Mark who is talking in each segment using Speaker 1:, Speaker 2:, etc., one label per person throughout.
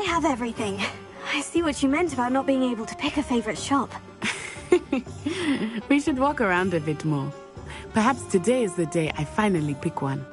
Speaker 1: have everything. I see what you meant about not being able to pick a favorite shop.
Speaker 2: We should walk around a bit more. Perhaps today is the day I finally pick one.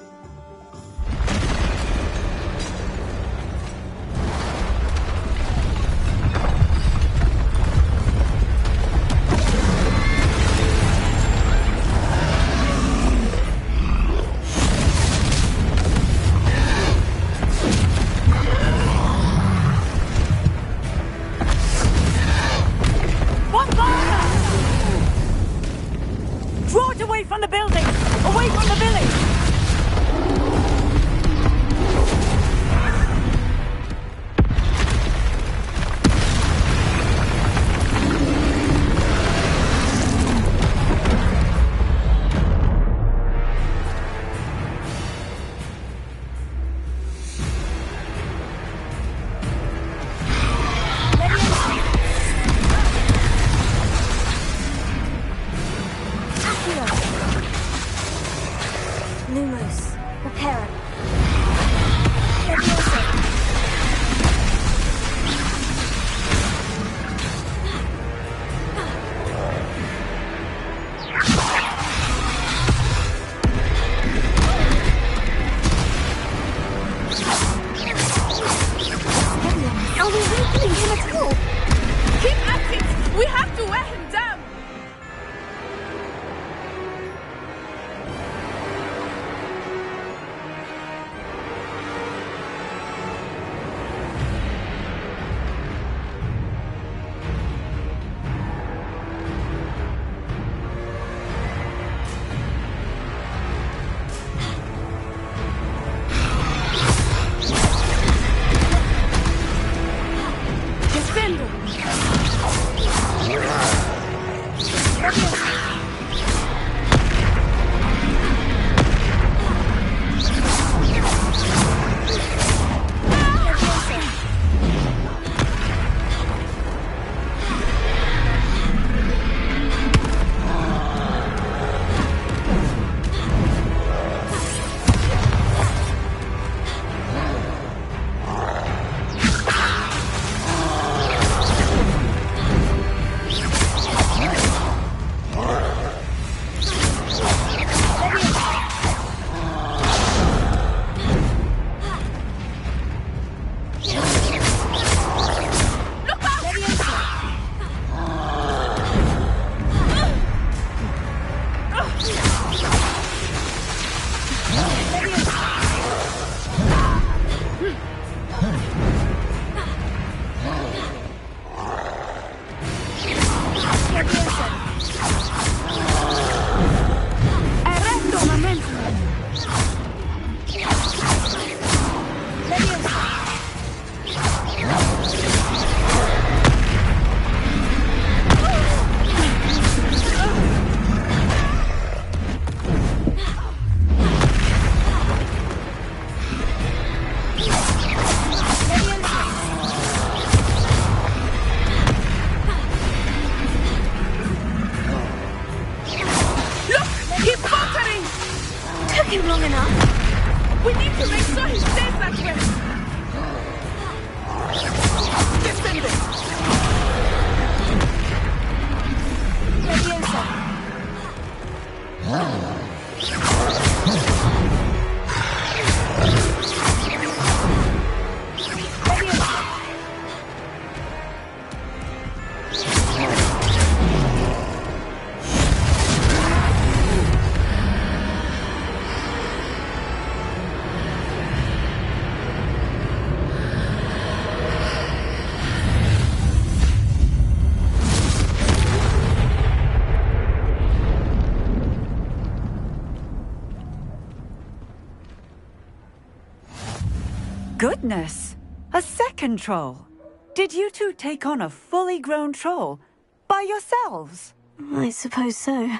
Speaker 3: Goodness! A second troll! Did you two take on a fully grown troll? By yourselves?
Speaker 1: I suppose so.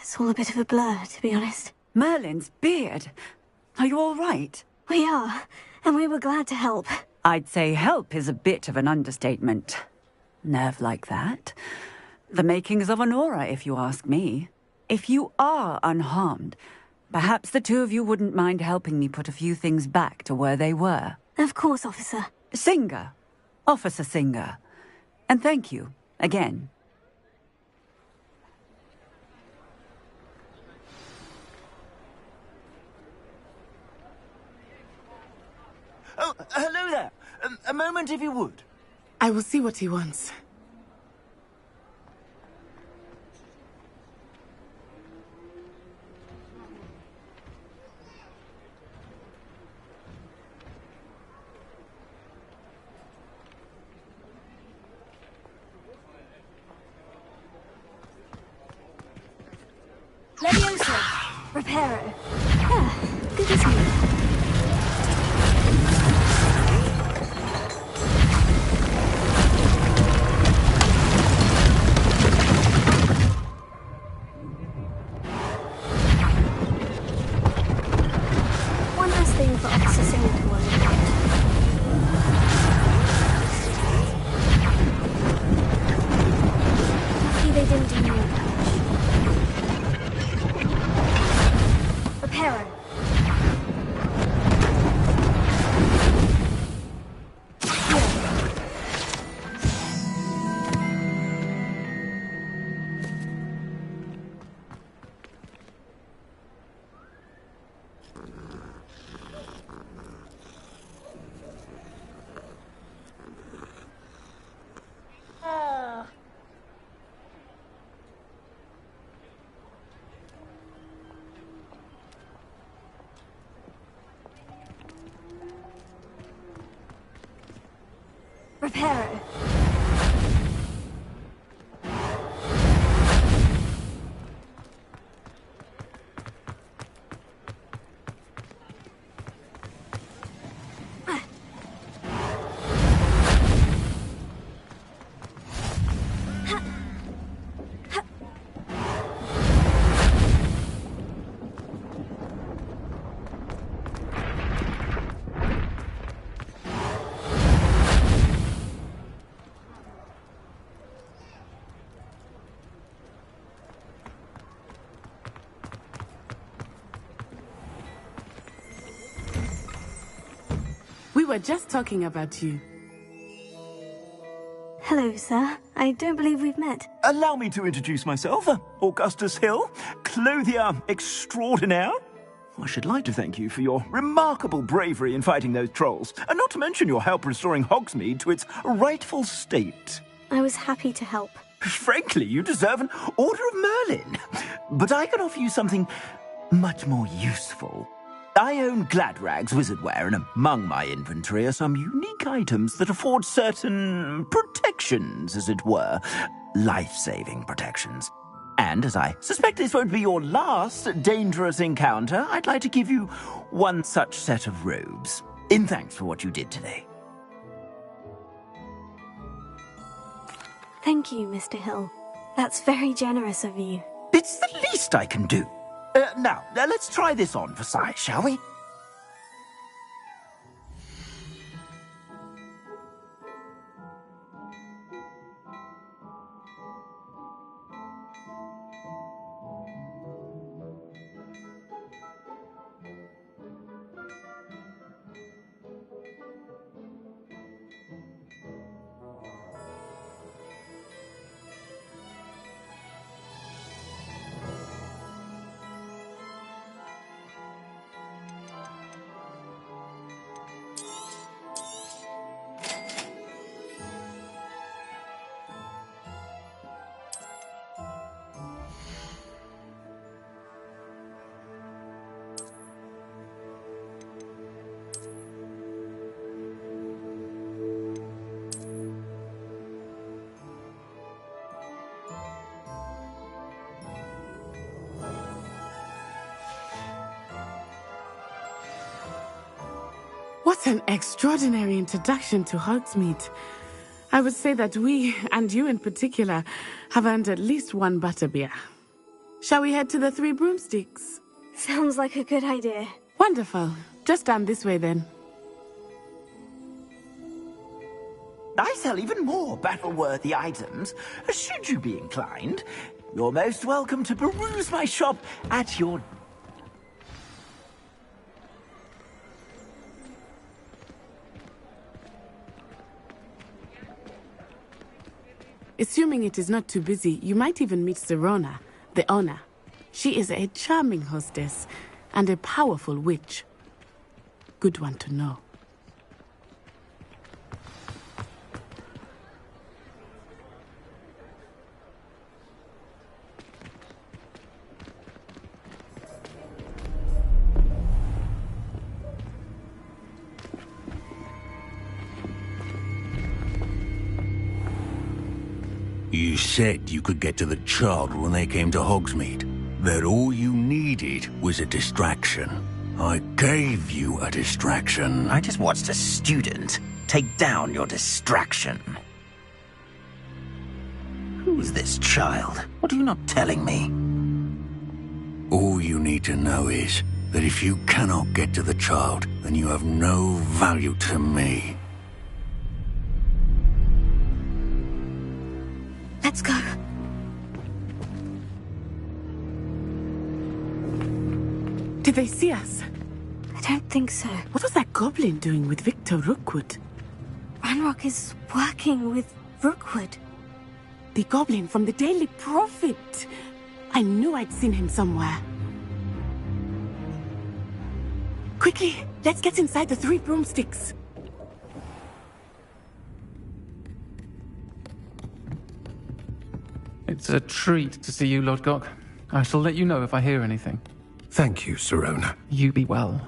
Speaker 1: It's all a bit of a blur, to be honest.
Speaker 3: Merlin's beard! Are you all right?
Speaker 1: We are, and we were glad to help.
Speaker 3: I'd say help is a bit of an understatement. Nerve like that. The makings of an aura, if you ask me. If you are unharmed, perhaps the two of you wouldn't mind helping me put a few things back to where they were.
Speaker 1: Of course, officer.
Speaker 3: Singer. Officer Singer. And thank you, again.
Speaker 4: Oh, hello there. A moment, if you would.
Speaker 2: I will see what he wants.
Speaker 1: Leviosa! Reparo. Ah, good as new. One last thing for Officer Singer to worry about. Lucky they didn't do more damage. Reparo. Reparo.
Speaker 2: We were just talking about you.
Speaker 1: Hello, sir. I don't believe we've met.
Speaker 4: Allow me to introduce myself. Augustus Hill, clothier extraordinaire. I should like to thank you for your remarkable bravery in fighting those trolls, and not to mention your help restoring Hogsmeade to its rightful state.
Speaker 1: I was happy to help.
Speaker 4: Frankly, you deserve an Order of Merlin. But I can offer you something much more useful. I own Gladrag's wizardware, and among my inventory are some unique items that afford certain protections, as it were. Life-saving protections. And as I suspect this won't be your last dangerous encounter, I'd like to give you one such set of robes, in thanks for what you did today.
Speaker 1: Thank you, Mr. Hill. That's very generous of you.
Speaker 4: It's the least I can do. Now, let's try this on for size, shall we?
Speaker 2: What an extraordinary introduction to Hogsmeade. I would say that we, and you in particular, have earned at least one butterbeer. Shall we head to the Three Broomsticks?
Speaker 1: Sounds like a good idea.
Speaker 2: Wonderful. Just down this way then.
Speaker 4: I sell even more battle-worthy items. Should you be inclined, you're most welcome to peruse my shop at your...
Speaker 2: Assuming it is not too busy, you might even meet Sirona, the owner. She is a charming hostess and a powerful witch. Good one to know.
Speaker 5: You said you could get to the child when they came to Hogsmeade. That all you needed was a distraction. I gave you a distraction.
Speaker 4: I just watched a student take down your distraction. Who is this child? What are you not telling me?
Speaker 5: All you need to know is that if you cannot get to the child, then you have no value to me.
Speaker 1: Let's go.
Speaker 2: Did they see us?
Speaker 1: I don't think so.
Speaker 2: What was that goblin doing with Victor Rookwood?
Speaker 1: Ranrock is working with Rookwood.
Speaker 2: The goblin from the Daily Prophet. I knew I'd seen him somewhere. Quickly, let's get inside the 3 broomsticks.
Speaker 6: It's a treat to see you, Lodgok. I shall let you know if I hear anything.
Speaker 7: Thank you, Sirona.
Speaker 6: You be well.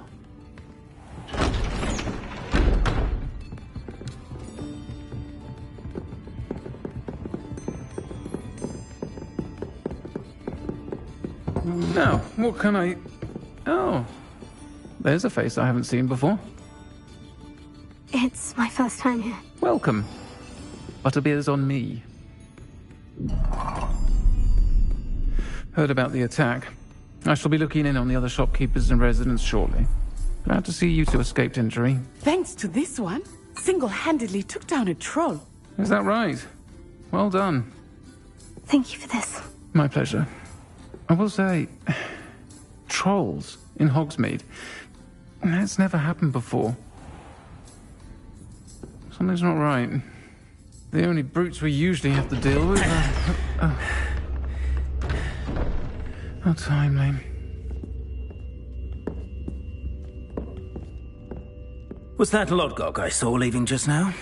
Speaker 6: Now, what can I... Oh, there's a face I haven't seen before.
Speaker 1: It's my first time here.
Speaker 6: Welcome. Butterbeer's on me. Heard about the attack. I shall be looking in on the other shopkeepers and residents shortly. Glad to see you two escaped injury.
Speaker 2: Thanks to this one, single-handedly took down a troll.
Speaker 6: Is that right? Well done.
Speaker 1: Thank you for this.
Speaker 6: My pleasure. I will say, trolls in Hogsmeade. That's never happened before. Something's not right. The only brutes we usually have to deal with are... How timely.
Speaker 4: Was that Lodgok I saw leaving just now?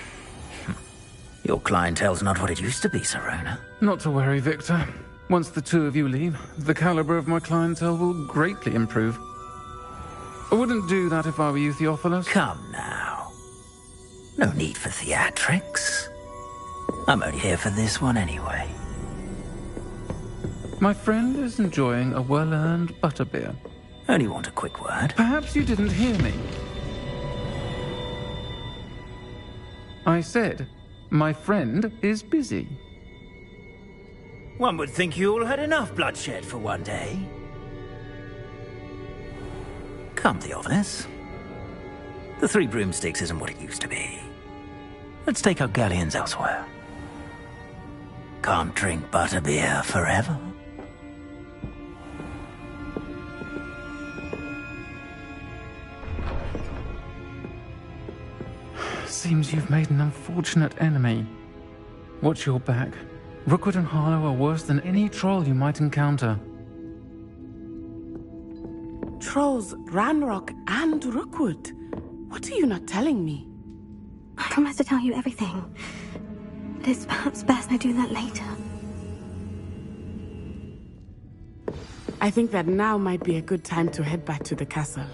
Speaker 4: Your clientele's not what it used to be, Sirona.
Speaker 6: Not to worry, Victor. Once the two of you leave, the caliber of my clientele will greatly improve. I wouldn't do that if I were you, Theophilus.
Speaker 4: Come now. No need for theatrics. I'm only here for this one anyway.
Speaker 6: My friend is enjoying a well-earned butterbeer.
Speaker 4: Only want a quick word.
Speaker 6: Perhaps you didn't hear me. I said, my friend is busy.
Speaker 4: One would think you all had enough bloodshed for one day. Come, Theophilus. The 3 broomsticks isn't what it used to be. Let's take our galleons elsewhere. Can't drink butterbeer forever.
Speaker 6: Seems you've made an unfortunate enemy. Watch your back. Rookwood and Harlow are worse than any troll you might encounter.
Speaker 2: Trolls, Ranrock, and Rookwood. What are you not telling me?
Speaker 1: I promised to tell you everything. But it's perhaps best I do that later.
Speaker 2: I think that now might be a good time to head back to the castle.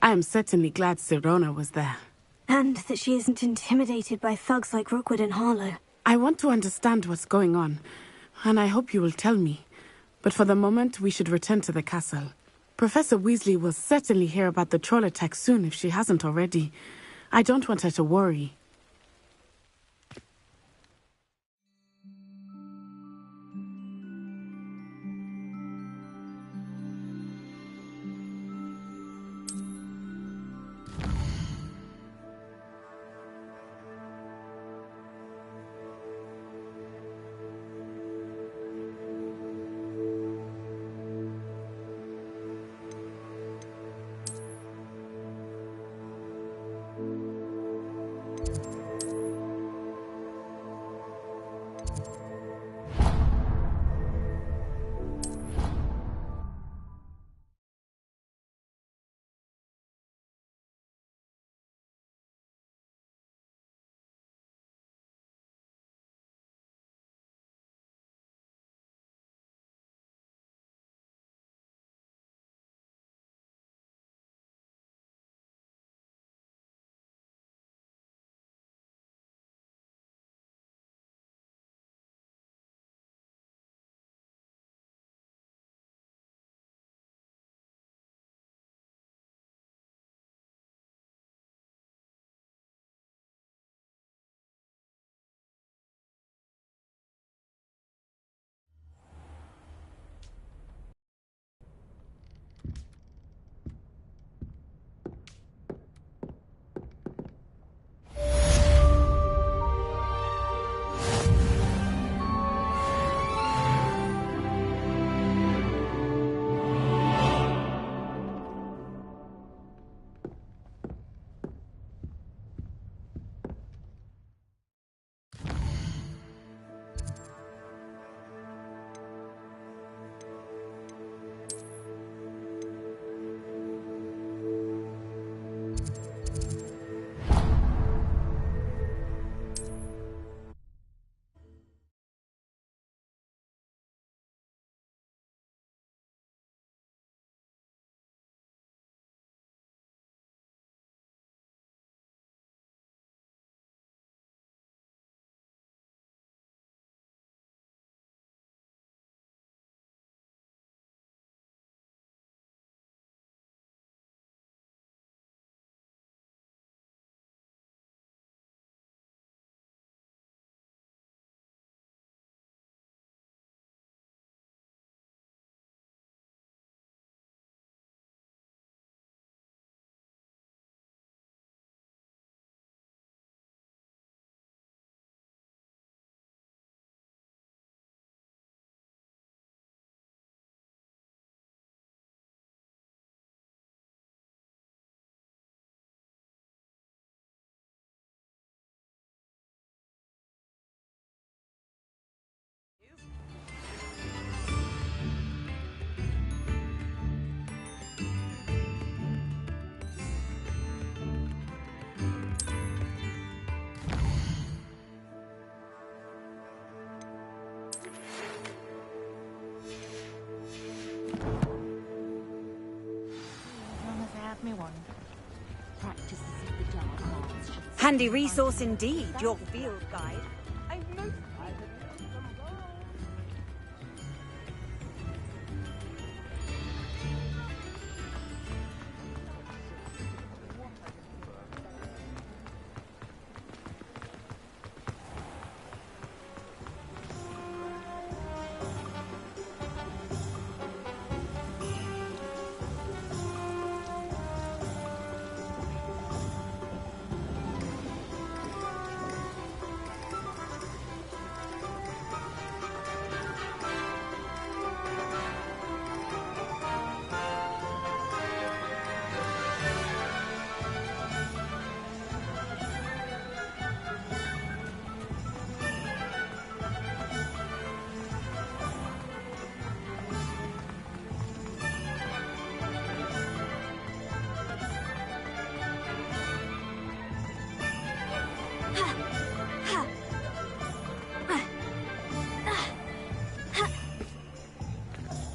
Speaker 2: I am certainly glad Sirona was there.
Speaker 1: And that she isn't intimidated by thugs like Rookwood and Harlow.
Speaker 2: I want to understand what's going on, and I hope you will tell me. But for the moment, we should return to the castle. Professor Weasley will certainly hear about the troll attack soon if she hasn't already. I don't want her to worry.
Speaker 3: Handy resource indeed, your field guide.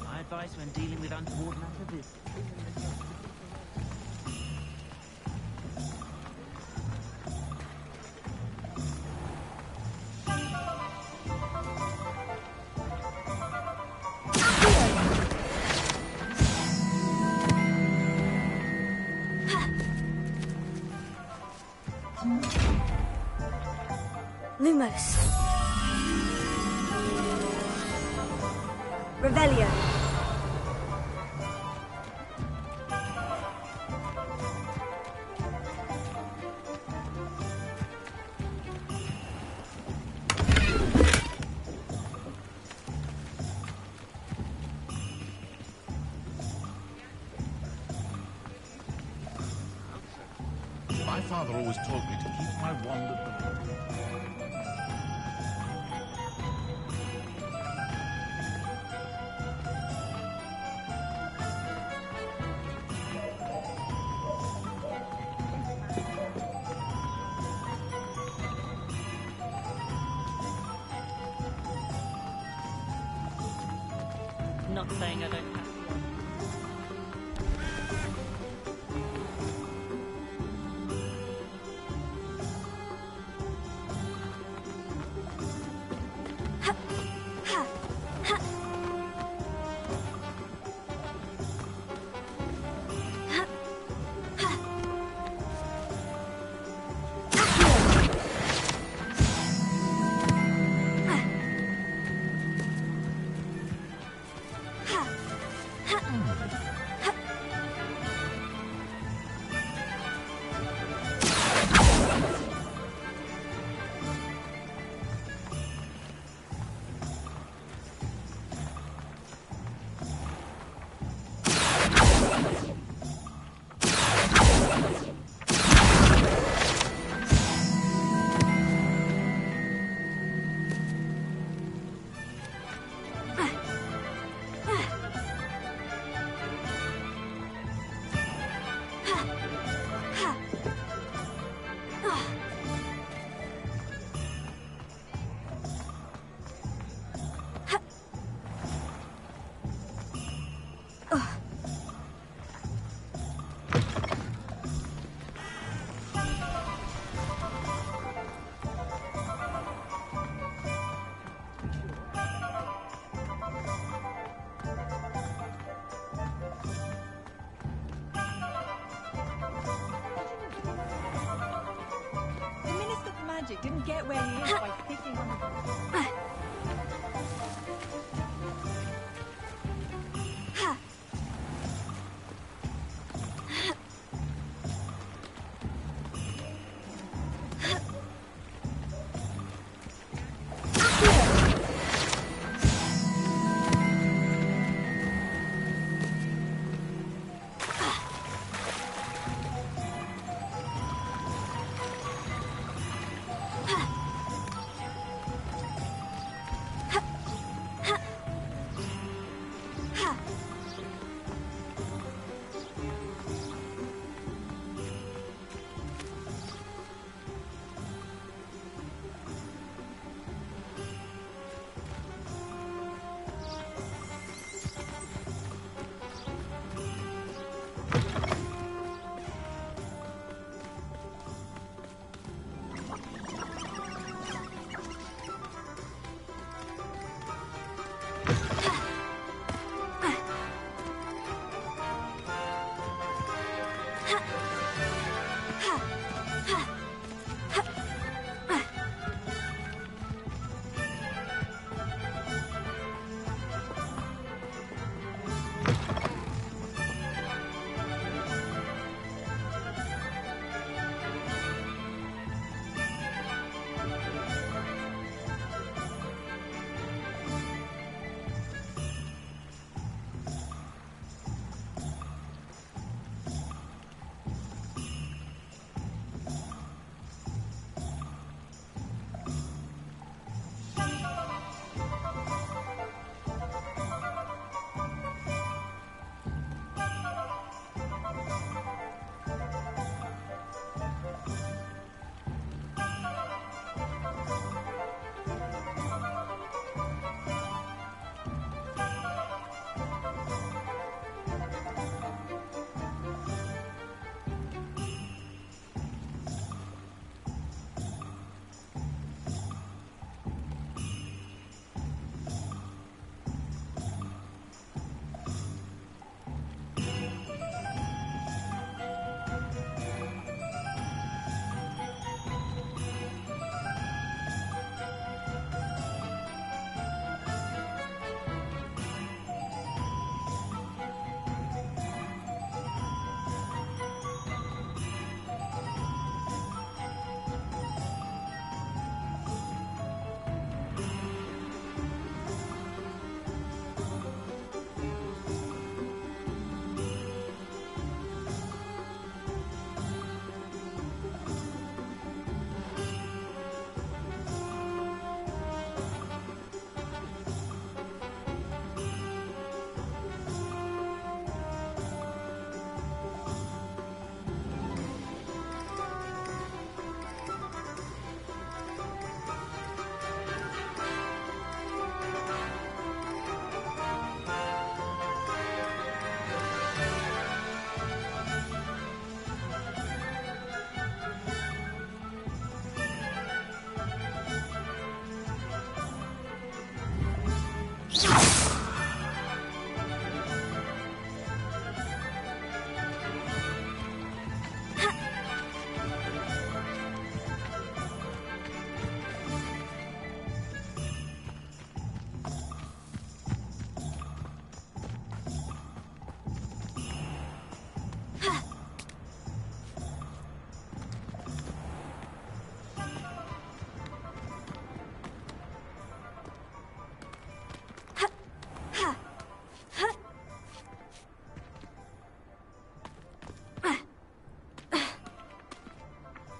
Speaker 4: My advice when dealing with untoward matters is...
Speaker 1: Lumos. Revelio.
Speaker 8: My father always told me to keep my wand at the moment.
Speaker 3: Not saying I don't have to.
Speaker 9: Didn't get where he is by picking on the...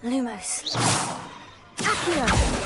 Speaker 1: Lumos. Accio!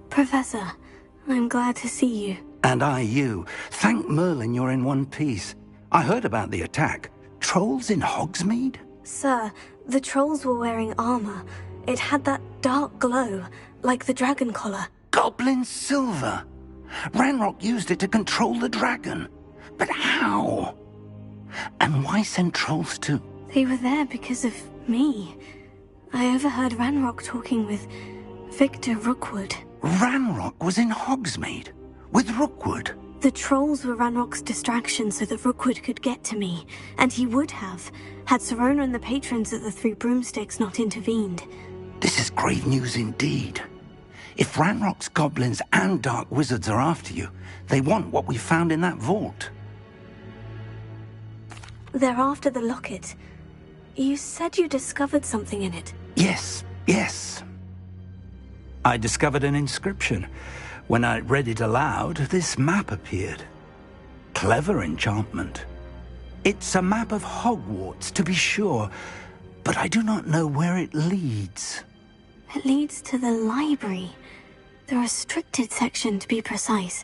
Speaker 1: Professor, I'm glad to see you.
Speaker 10: And I you. Thank Merlin you're in one piece. I heard about the attack. Trolls in Hogsmeade?
Speaker 1: Sir, the trolls were wearing armor. It had that dark glow, like the dragon collar.
Speaker 10: Goblin silver! Ranrock used it to control the dragon. But how? And why send trolls to...
Speaker 1: They were there because of me. I overheard Ranrock talking with Victor Rookwood.
Speaker 10: Ranrock was in Hogsmeade? With Rookwood?
Speaker 1: The trolls were Ranrock's distraction so that Rookwood could get to me. And he would have, had Sirona and the patrons at the Three Broomsticks not intervened.
Speaker 10: This is grave news indeed. If Ranrock's goblins and dark wizards are after you, they want what we found in that vault.
Speaker 1: They're after the locket. You said you discovered something in it.
Speaker 10: Yes. I discovered an inscription. When I read it aloud, this map appeared. Clever enchantment. It's a map of Hogwarts, to be sure, but I do not know where it leads.
Speaker 1: It leads to the library. The restricted section, to be precise,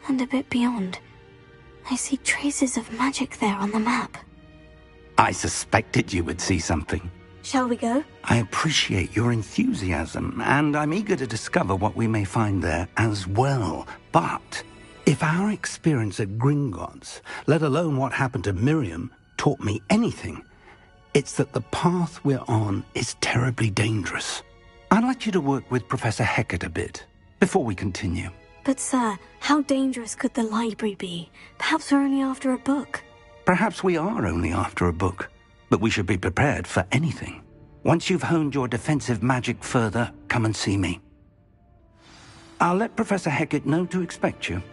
Speaker 1: and a bit beyond. I see traces of magic there on the map.
Speaker 10: I suspected you would see something.
Speaker 1: Shall we go?
Speaker 10: I appreciate your enthusiasm, and I'm eager to discover what we may find there as well. But if our experience at Gringotts, let alone what happened to Miriam, taught me anything, it's that the path we're on is terribly dangerous. I'd like you to work with Professor Hecat a bit, before we continue.
Speaker 1: But sir, how dangerous could the library be? Perhaps we're only after a book.
Speaker 10: Perhaps we are only after a book, but we should be prepared for anything. Once you've honed your defensive magic further, come and see me. I'll let Professor Hecat know to expect you.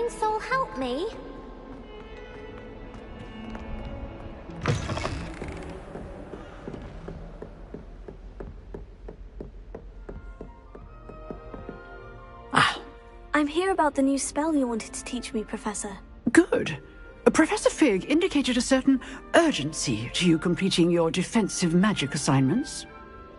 Speaker 11: kind soul help me?
Speaker 1: I'm here about the new spell you wanted to teach me, Professor.
Speaker 12: Good. Professor Fig indicated a certain urgency to you completing your defensive magic assignments.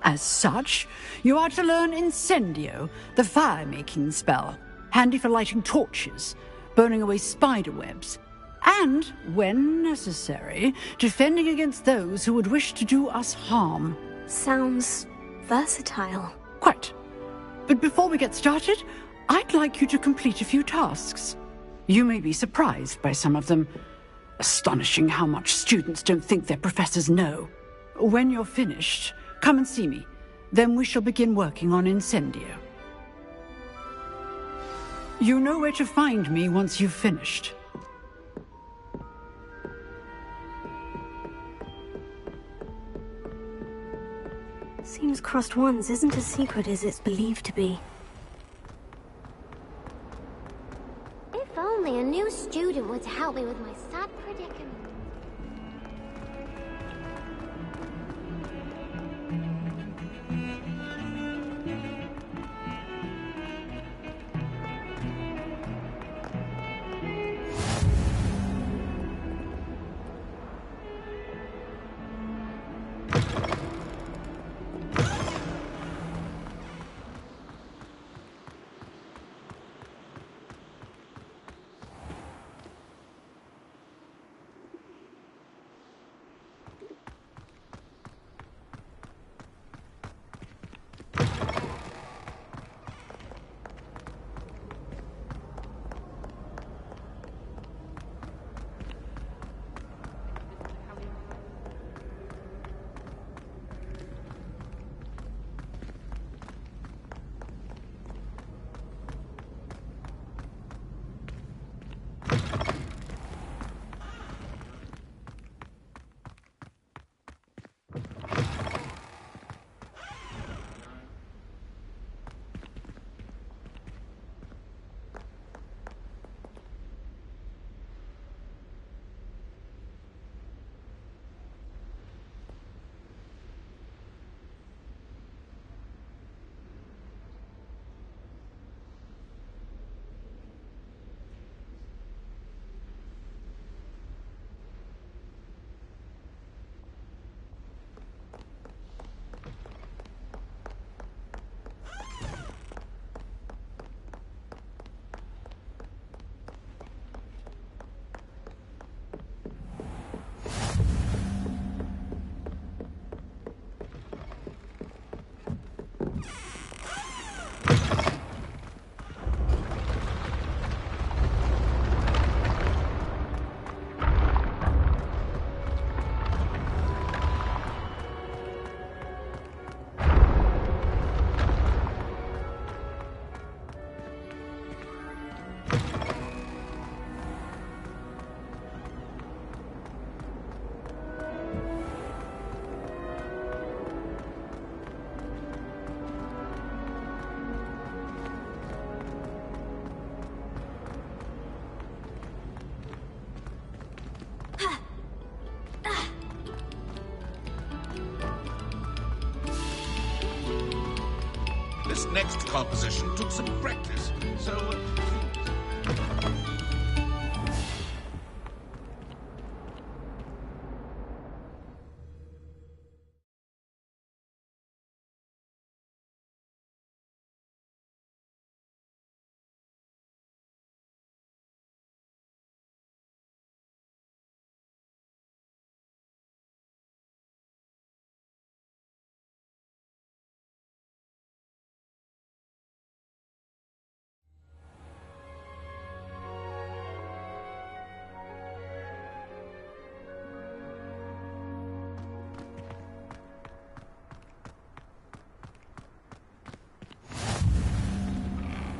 Speaker 12: As such, you are to learn Incendio, the fire-making spell, handy for lighting torches, burning away spider webs, and, when necessary, defending against those who would wish to do us harm.
Speaker 1: Sounds versatile.
Speaker 12: Quite. But before we get started, I'd like you to complete a few tasks. You may be surprised by some of them. Astonishing how much students don't think their professors know. When you're finished, come and see me. Then we shall begin working on Incendio. You know where to find me once you've finished.
Speaker 1: Seems crossed ones isn't as secret as it's believed to be.
Speaker 11: If only a new student were to help me with my sad predicament.
Speaker 8: This next composition took some practice, so...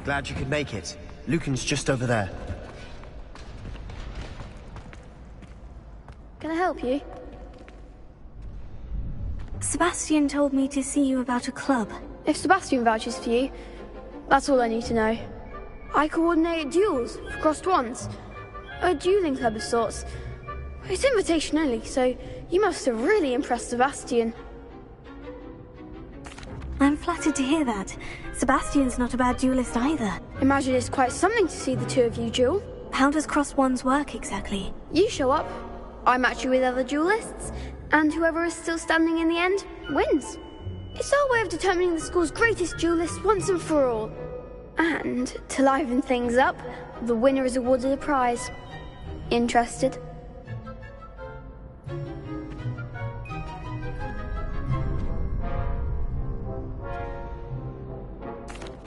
Speaker 13: Glad you could make it. Lucan's just over there.
Speaker 14: Can I help you?
Speaker 1: Sebastian told me to see you about a club.
Speaker 14: If Sebastian vouches for you, that's all I need to know. I coordinate duels for crossed wands. A dueling club of sorts. It's invitation only, so you must have really impressed Sebastian.
Speaker 1: I'm flattered to hear that. Sebastian's not a bad duelist either.
Speaker 14: Imagine it's quite something to see the two of you duel.
Speaker 1: How does crossed wands work exactly?
Speaker 14: You show up, I match you with other duelists, and whoever is still standing in the end wins. It's our way of determining the school's greatest duelist once and for all. And to liven things up, the winner is awarded a prize. Interested?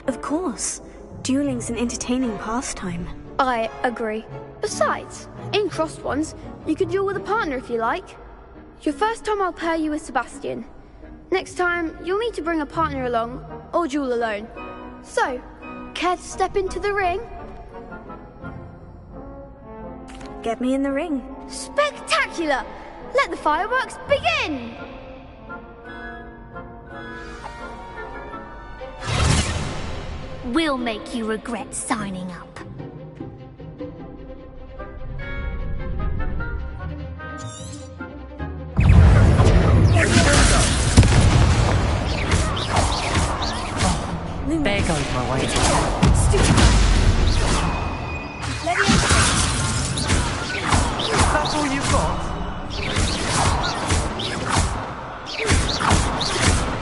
Speaker 1: Of course. Dueling's an entertaining pastime.
Speaker 14: I agree. Besides, in crossed ones, you could duel with a partner if you like. Your first time I'll pair you with Sebastian. Next time, you'll need to bring a partner along, or duel alone. So, care to step into the ring?
Speaker 1: Get me in the ring.
Speaker 14: Spectacular! Let the fireworks begin!
Speaker 11: We'll make you regret signing up.
Speaker 15: There goes my way. That's all you've got?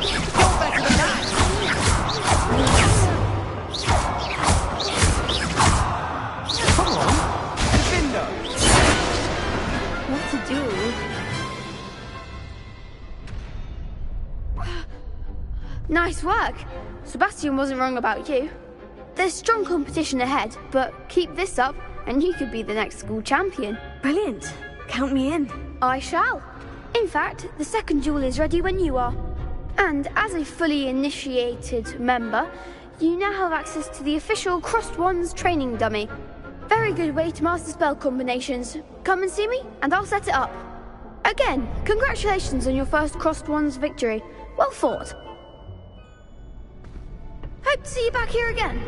Speaker 15: You're better than that! Come on, defender!
Speaker 14: What to do? Nice work. Sebastian wasn't wrong about you. There's strong competition ahead, but keep this up and you could be the next school champion.
Speaker 1: Brilliant. Count me in.
Speaker 14: I shall. In fact, the second duel is ready when you are. And as a fully initiated member, you now have access to the official Crossed Wands training dummy. Very good way to master spell combinations. Come and see me and I'll set it up. Again, congratulations on your first Crossed Wands victory. Well fought. Hope to see you back here again.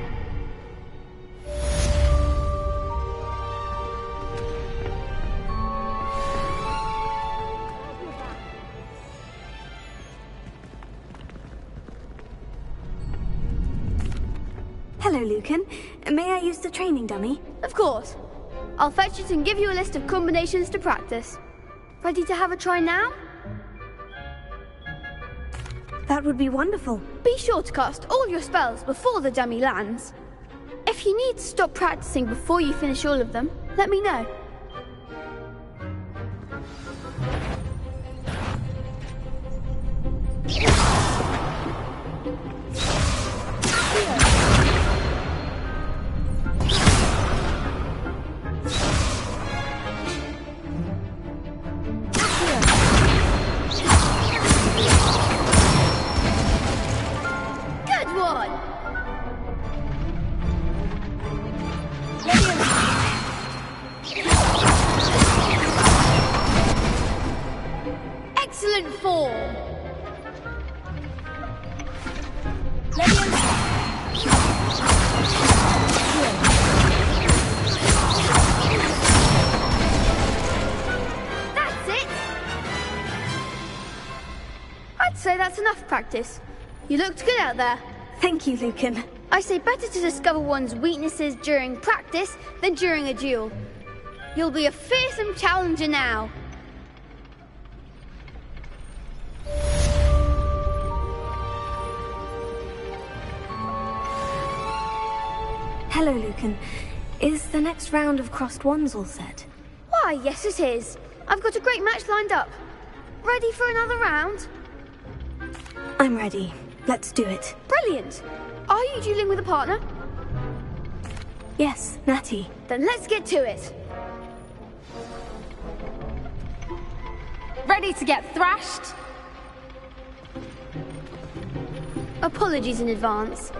Speaker 1: Hello, Lucan. May I use the training dummy?
Speaker 14: Of course. I'll fetch it and give you a list of combinations to practice. Ready to have a try now?
Speaker 1: That would be wonderful.
Speaker 14: Be sure to cast all your spells before the dummy lands. If you need to stop practicing before you finish all of them, let me know. Excellent form! That's it! I'd say that's enough practice. You looked good out there.
Speaker 1: Thank you, Lucan.
Speaker 14: I say better to discover one's weaknesses during practice than during a duel. You'll be a fearsome challenger now.
Speaker 1: Hello, Lucan. Is the next round of Crossed Wands all set?
Speaker 14: Why, yes it is. I've got a great match lined up. Ready for another round?
Speaker 1: I'm ready. Let's do it.
Speaker 14: Brilliant. Are you dueling with a partner?
Speaker 1: Yes, Natty.
Speaker 14: Then let's get to it.
Speaker 16: Ready to get thrashed?
Speaker 14: Apologies in advance.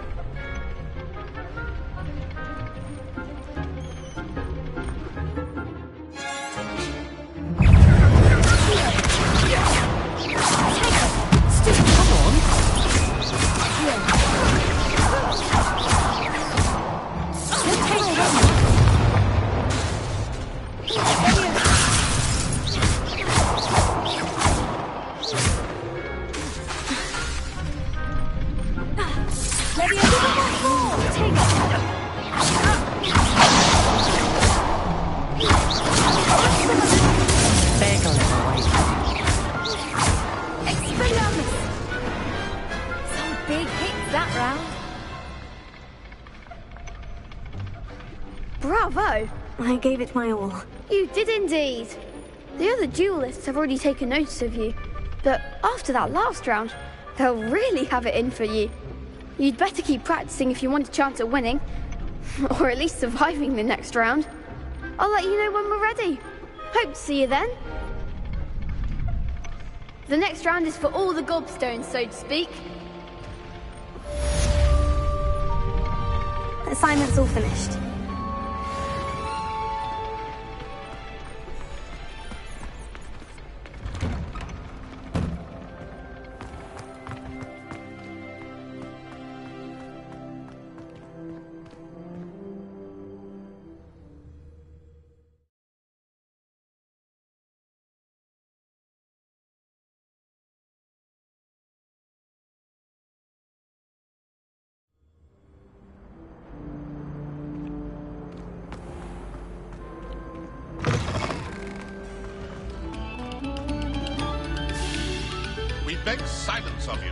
Speaker 16: big hits that round.
Speaker 14: Bravo!
Speaker 1: I gave it my all.
Speaker 14: You did indeed. The other duelists have already taken notice of you, but after that last round, they'll really have it in for you. You'd better keep practicing if you want a chance at winning, or at least surviving the next round. I'll let you know when we're ready. Hope to see you then. The next round is for all the gobstones, so to speak.
Speaker 1: Assignment's all finished.
Speaker 8: We beg silence of you.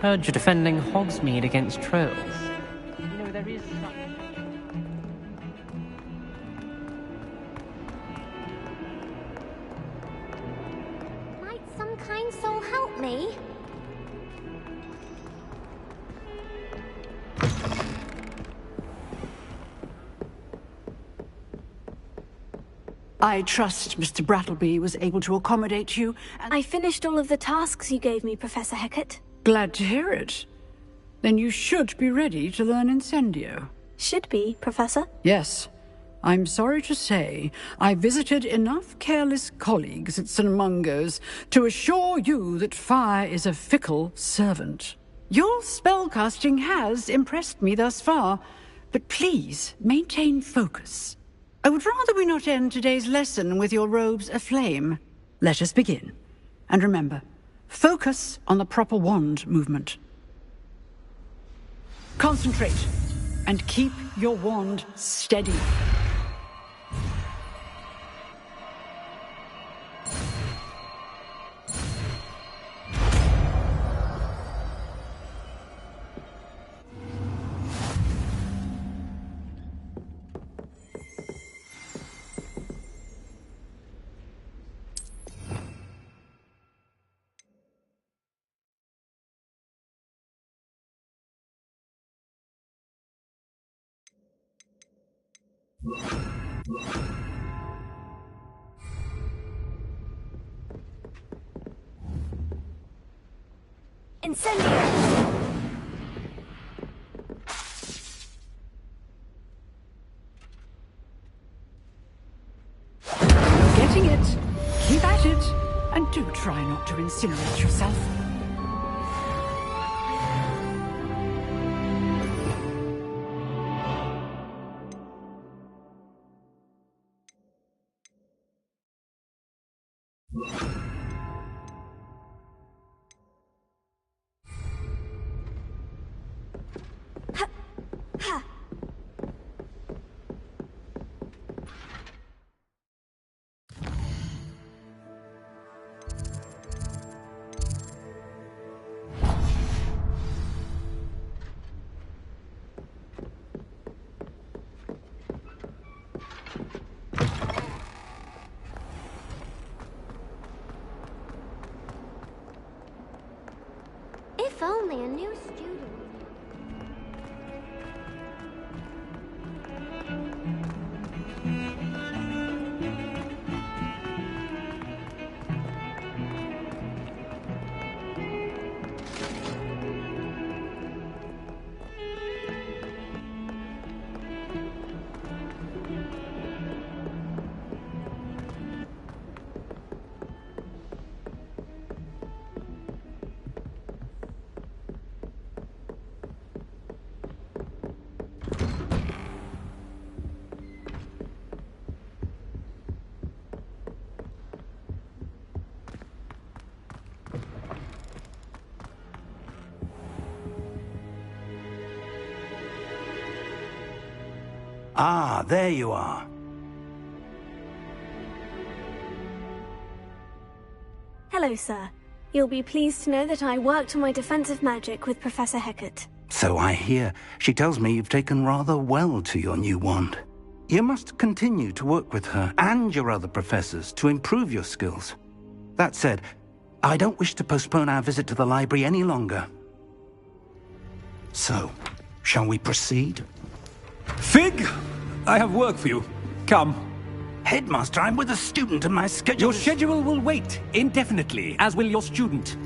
Speaker 17: Heard you're defending Hogsmeade against trolls. You know, there is
Speaker 11: Might some kind soul help me?
Speaker 12: I trust Mr. Brattleby was able to accommodate you, and
Speaker 1: I finished all of the tasks you gave me, Professor Hecat.
Speaker 12: glad to hear it. Then you should be ready to learn Incendio.
Speaker 1: Should be, Professor.
Speaker 12: Yes. I'm sorry to say, I visited enough careless colleagues at St. Mungo's to assure you that fire is a fickle servant. Your spellcasting has impressed me thus far, but please maintain focus. I would rather we not end today's lesson with your robes aflame. Let us begin. And remember, focus on the proper wand movement. Concentrate, and keep your wand steady.
Speaker 1: Incendio!
Speaker 12: Try not to incinerate yourself.
Speaker 11: If only a new student.
Speaker 10: Ah, there you are.
Speaker 1: Hello, sir. You'll be pleased to know that I worked on my defensive magic with Professor Hecat.
Speaker 10: So I hear. She tells me you've taken rather well to your new wand. You must continue to work with her and your other professors to improve your skills. That said, I don't wish to postpone our visit to the library any longer. So, shall we proceed?
Speaker 16: Fig! I have work for you. Come.
Speaker 10: Headmaster, I'm with a student and my schedule
Speaker 16: Your schedule will wait indefinitely, as will your student.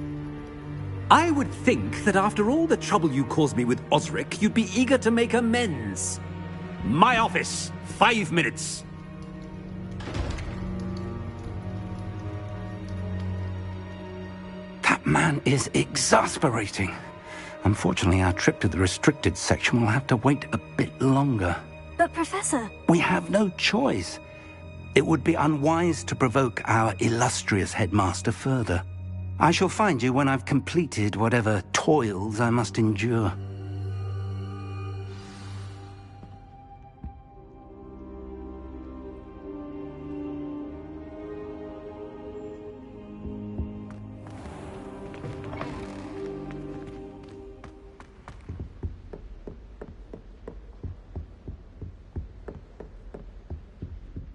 Speaker 16: I would think that after all the trouble you caused me with Osric, you'd be eager to make amends. My office. 5 minutes.
Speaker 10: That man is exasperating. Unfortunately, our trip to the restricted section will have to wait a bit longer.
Speaker 1: But, Professor...
Speaker 10: We have no choice. It would be unwise to provoke our illustrious headmaster further. I shall find you when I've completed whatever toils I must endure.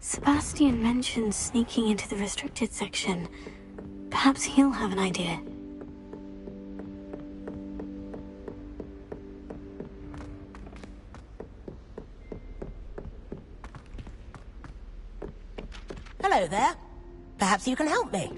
Speaker 1: Sebastian mentioned sneaking into the restricted section. Perhaps he'll have an idea.
Speaker 18: Hello there. Perhaps you can help me.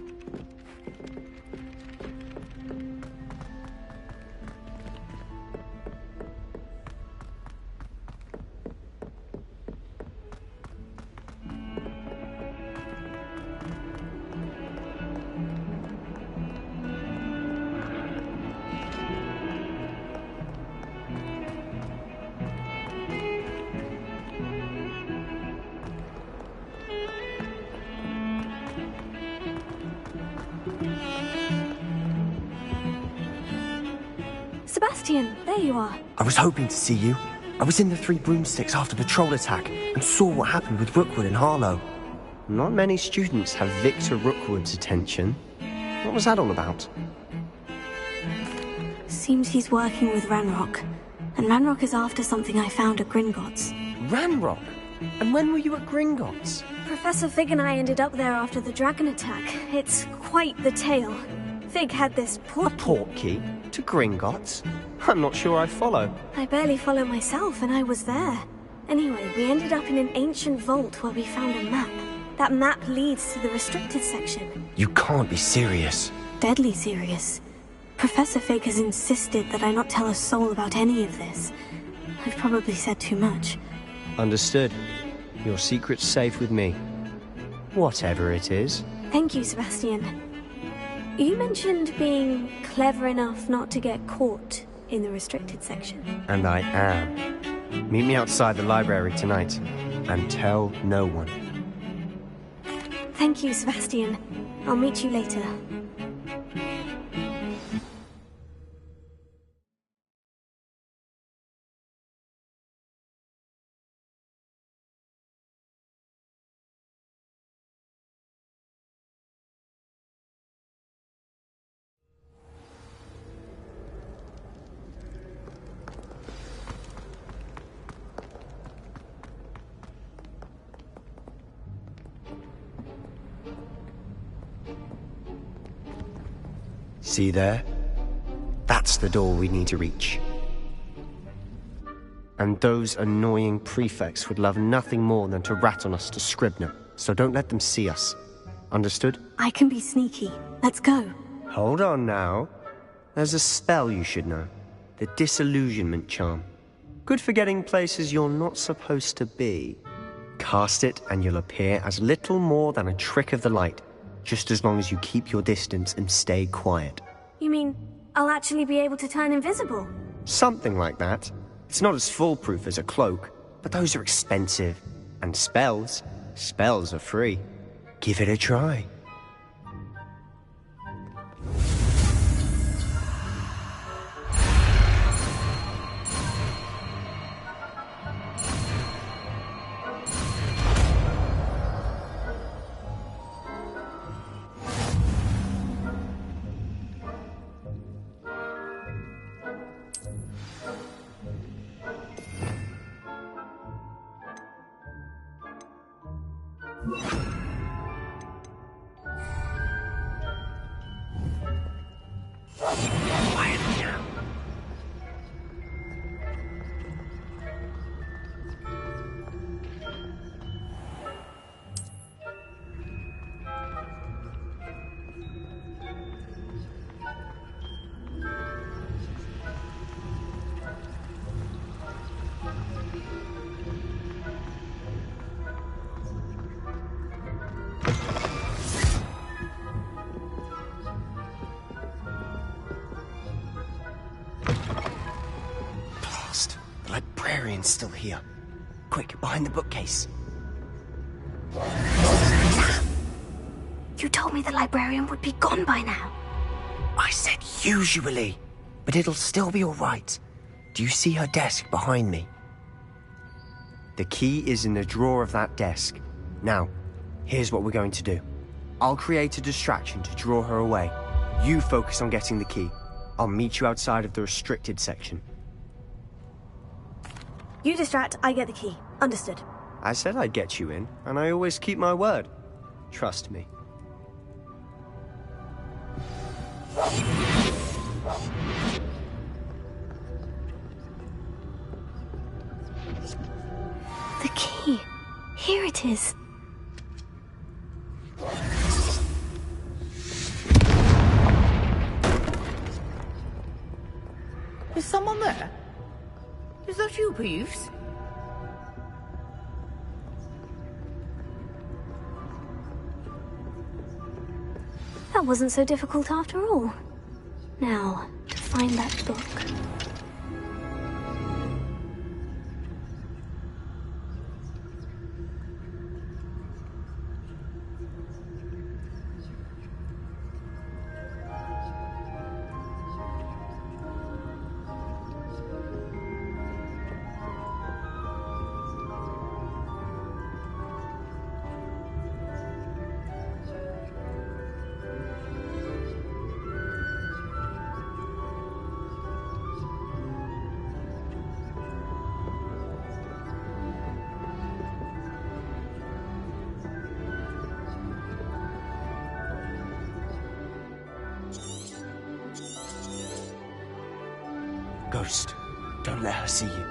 Speaker 1: Sebastian, there you are.
Speaker 13: I was hoping to see you. I was in the Three Broomsticks after the troll attack and saw what happened with Rookwood and Harlow.
Speaker 19: Not many students have Victor Rookwood's attention. What was that all about?
Speaker 1: Seems he's working with Ranrock. And Ranrock is after something I found at Gringotts.
Speaker 19: Ranrock? And when were you at Gringotts?
Speaker 1: Professor Fig and I ended up there after the dragon attack. It's quite the tale. Fig had this port...
Speaker 19: A portkey? To Gringotts? I'm not sure I follow.
Speaker 1: I barely follow myself, and I was there. Anyway, we ended up in an ancient vault where we found a map. That map leads to the restricted section.
Speaker 13: You can't be serious.
Speaker 1: Deadly serious. Professor Fig has insisted that I not tell a soul about any of this. I've probably said too much.
Speaker 19: Understood. Your secret's safe with me. Whatever it is.
Speaker 1: Thank you, Sebastian. You mentioned being clever enough not to get caught in the restricted section.
Speaker 19: And I am. Meet me outside the library tonight, and tell no one.
Speaker 1: Thank you, Sebastian. I'll meet you later.
Speaker 19: See there? That's the door we need to reach. And those annoying prefects would love nothing more than to rat on us to Scribner, so don't let them see us. Understood?
Speaker 1: I can be sneaky. Let's go.
Speaker 19: Hold on now. There's a spell you should know. The Disillusionment Charm. Good for getting places you're not supposed to be. Cast it and you'll appear as little more than a trick of the light, just as long as you keep your distance and stay quiet.
Speaker 1: You mean I'll actually be able to turn invisible?
Speaker 19: Something like that. It's not as foolproof as a cloak, but those are expensive. And spells are free. Give it a try. Still here. Quick, behind the bookcase.
Speaker 1: You told me the librarian would be gone by now.
Speaker 19: I said usually, but it'll still be all right. Do you see her desk behind me? The key is in the drawer of that desk. Now, here's what we're going to do. I'll create a distraction to draw her away. You focus on getting the key. I'll meet you outside of the restricted section.
Speaker 1: You distract, I get the key. Understood.
Speaker 19: I said I'd get you in, and I always keep my word. Trust me.
Speaker 1: The key. Here it is.
Speaker 20: Is someone there? Is that you, Peeves?
Speaker 1: That wasn't so difficult after all. Now, to find that book.
Speaker 19: Ghost, don't let her see you.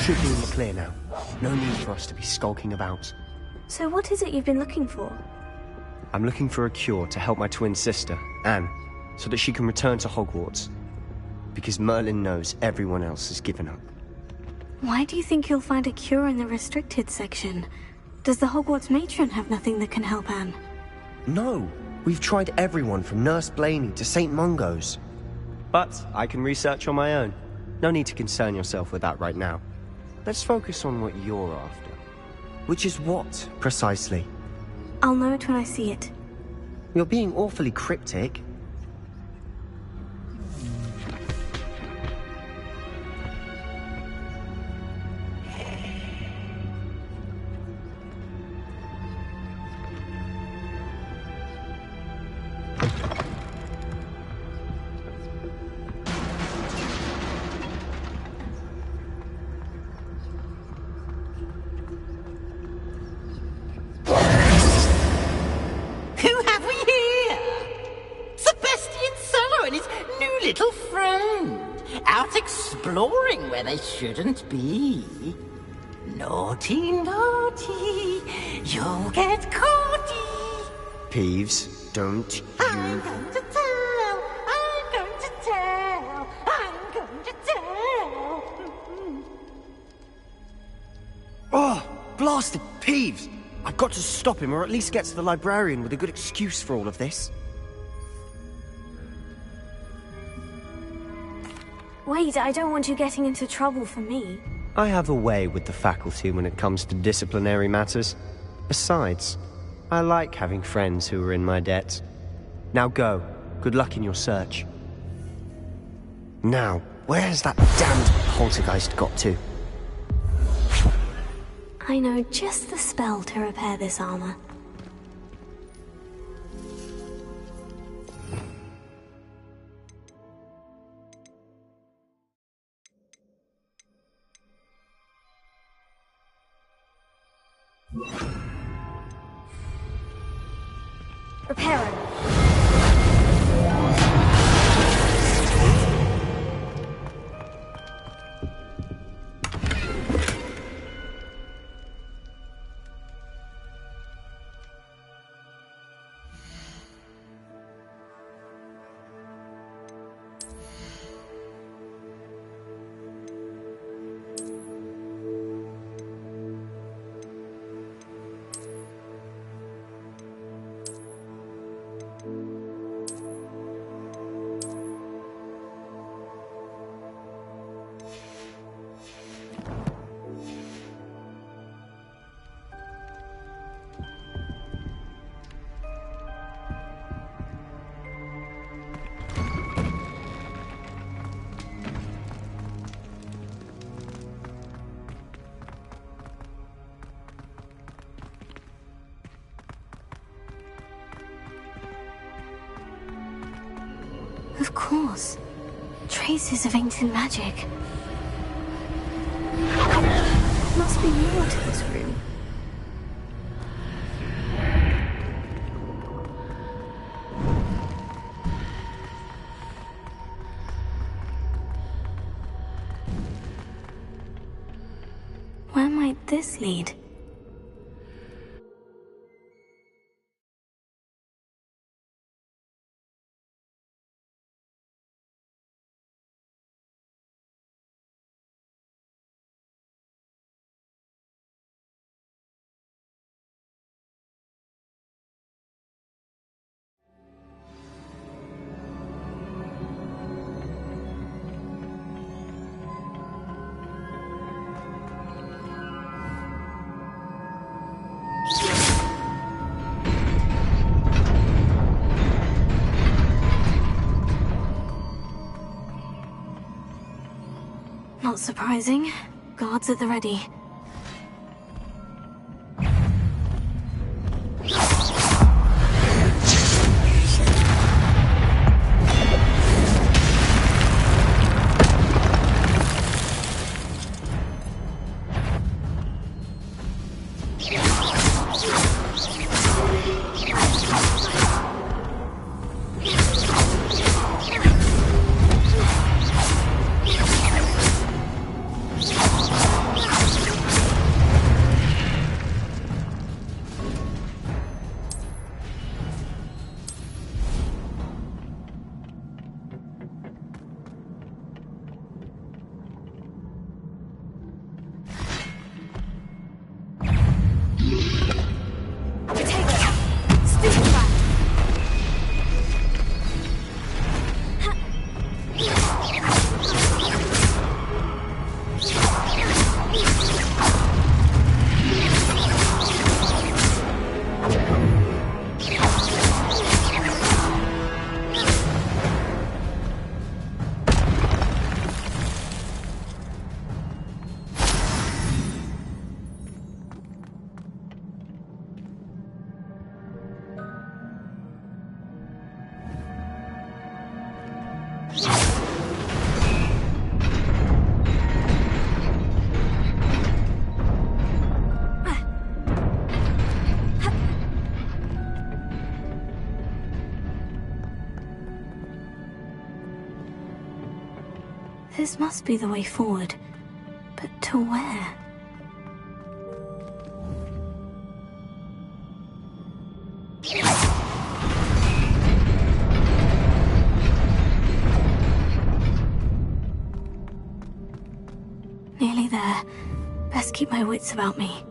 Speaker 19: should be in the clear now. No need for us to be skulking about.
Speaker 1: So what is it you've been looking for?
Speaker 19: I'm looking for a cure to help my twin sister, Anne, so that she can return to Hogwarts. Because Merlin knows everyone else has given up.
Speaker 1: Why do you think you'll find a cure in the restricted section? Does the Hogwarts matron have nothing that can help Anne?
Speaker 19: No, we've tried everyone from Nurse Blaney to St. Mungo's. But I can research on my own. No need to concern yourself with that right now. Let's focus on what you're after. Which is what, precisely?
Speaker 1: I'll know it when I see it.
Speaker 19: You're being awfully cryptic.
Speaker 18: Exploring where they shouldn't be. Naughty, naughty, you'll get caughty.
Speaker 19: Peeves, don't you...
Speaker 18: I'm going to tell, I'm going to tell, I'm going to tell.
Speaker 19: Oh, blasted Peeves! I've got to stop him, or at least get to the librarian with a good excuse for all of this.
Speaker 1: Wait, I don't want you getting into trouble for me.
Speaker 19: I have a way with the faculty when it comes to disciplinary matters. Besides, I like having friends who are in my debt. Now go. Good luck in your search. Now, where has that damned poltergeist got to?
Speaker 1: I know just the spell to repair this armor. Repairing. Of course. Traces of ancient magic. Must be more to this room. Where might this lead? Not surprising. Guards at the ready. This must be the way forward. But to where? Nearly there. Best keep my wits about me.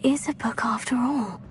Speaker 1: Is a book after all.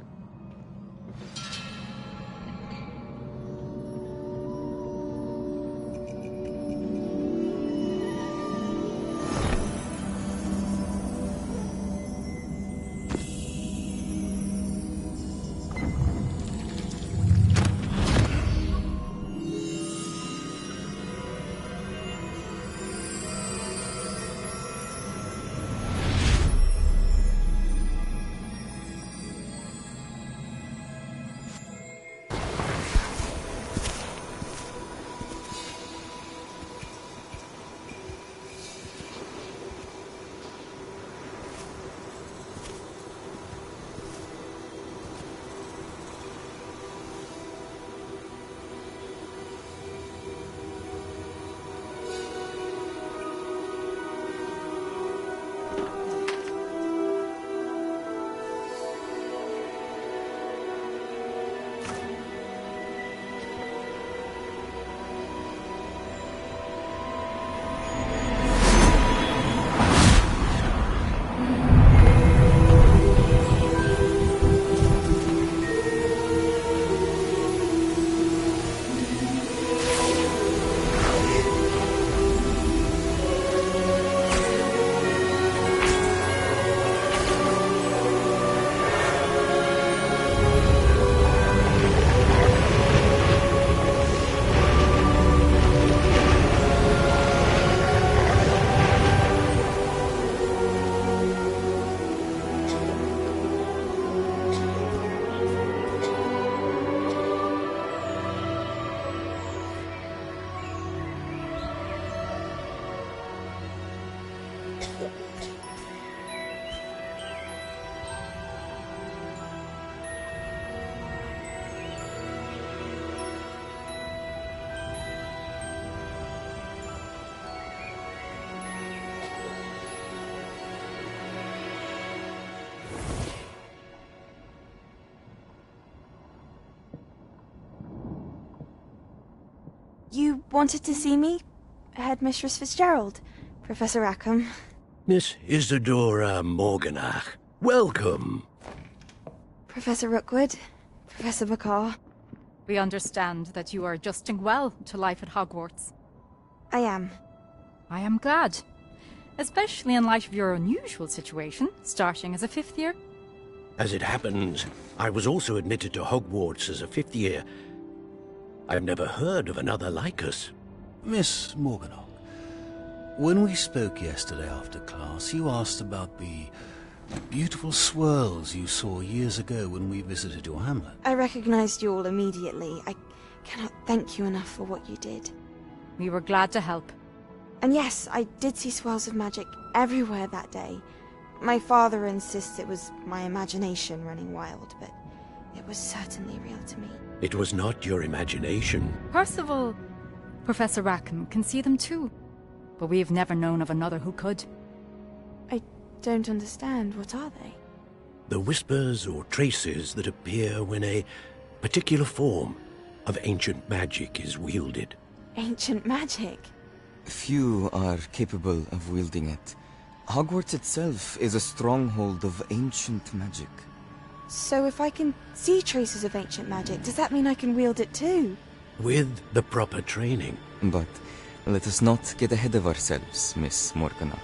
Speaker 9: You wanted to see me? Headmistress Fitzgerald, Professor Rackham.
Speaker 5: Miss Isadora Morganach, welcome.
Speaker 9: Professor Rookwood, Professor McCaw.
Speaker 21: We understand that you are adjusting well to life at Hogwarts.
Speaker 9: I am.
Speaker 21: I am glad. Especially in light of your unusual situation, starting as a 5th year.
Speaker 5: As it happens, I was also admitted to Hogwarts as a 5th year. I've never heard of another like us.
Speaker 22: Miss Morganach, when we spoke yesterday after class, you asked about the beautiful swirls you saw years ago when we visited your hamlet.
Speaker 9: I recognized you all immediately. I cannot thank you enough for what you did.
Speaker 21: We were glad to help.
Speaker 9: And yes, I did see swirls of magic everywhere that day.
Speaker 6: My father insists it was my imagination running wild, but it was certainly real to me.
Speaker 7: It was not your imagination.
Speaker 21: Percival, Professor Rackham, can see them too. But we've never known of another who could.
Speaker 6: I don't understand. What are they?
Speaker 7: The whispers or traces that appear when a particular form of ancient magic is wielded.
Speaker 6: Ancient magic?
Speaker 23: Few are capable of wielding it. Hogwarts itself is a stronghold of ancient magic.
Speaker 6: So if I can see traces of ancient magic, does that mean I can wield it too?
Speaker 7: With the proper training.
Speaker 23: But let us not get ahead of ourselves, Miss Morganach.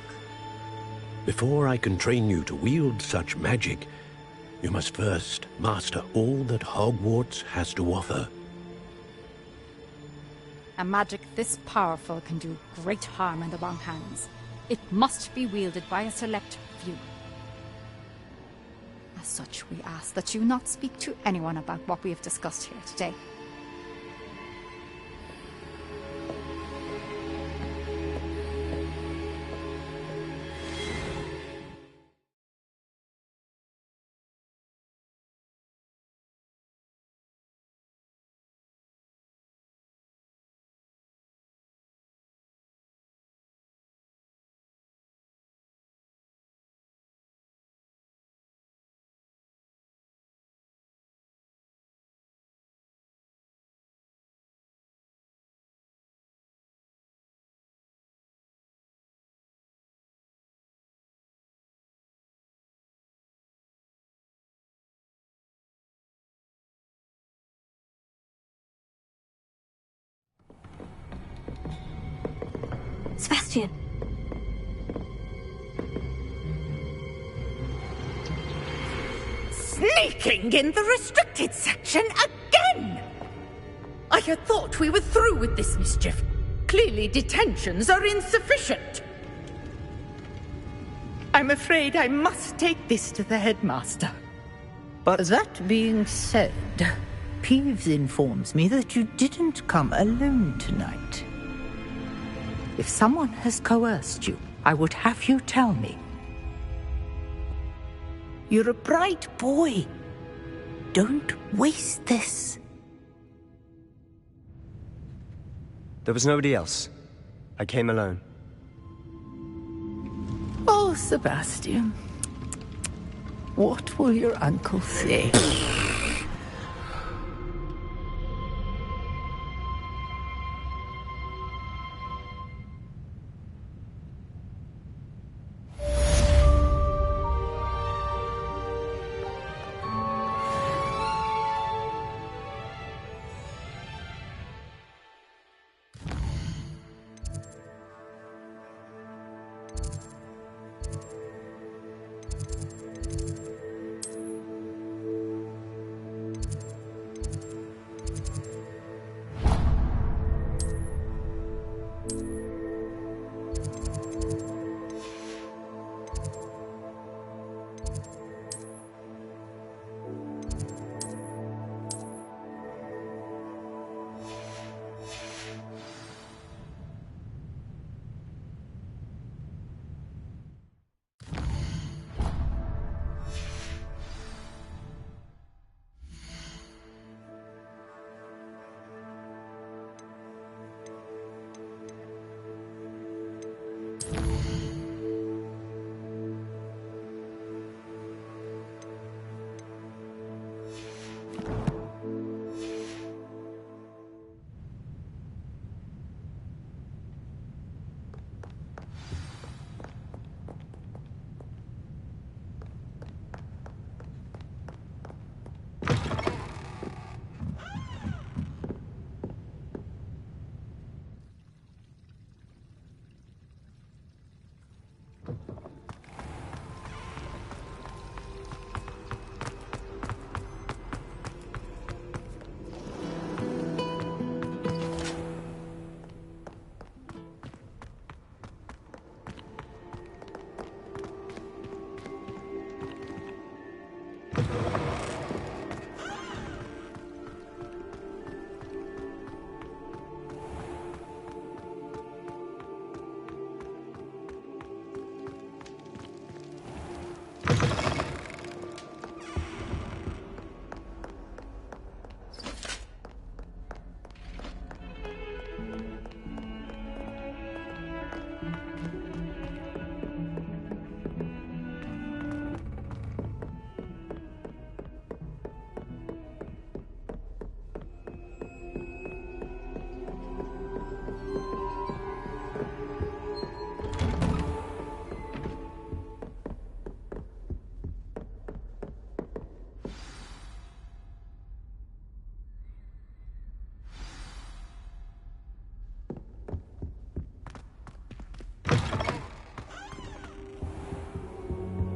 Speaker 7: Before I can train you to wield such magic, you must first master all that Hogwarts has to offer.
Speaker 21: A magic this powerful can do great harm in the wrong hands. It must be wielded by a select few. As such, we ask that you not speak to anyone about what we have discussed here today.
Speaker 1: Sebastian!
Speaker 20: Sneaking in the restricted section again! I had thought we were through with this mischief. Clearly detentions are insufficient. I'm afraid I must take this to the headmaster.
Speaker 24: But that being said, Peeves informs me that you didn't come alone tonight. If someone has coerced you, I would have you tell me. You're a bright boy. Don't waste this.
Speaker 19: There was nobody else. I came alone.
Speaker 24: Oh, Sebastian. What will your uncle say?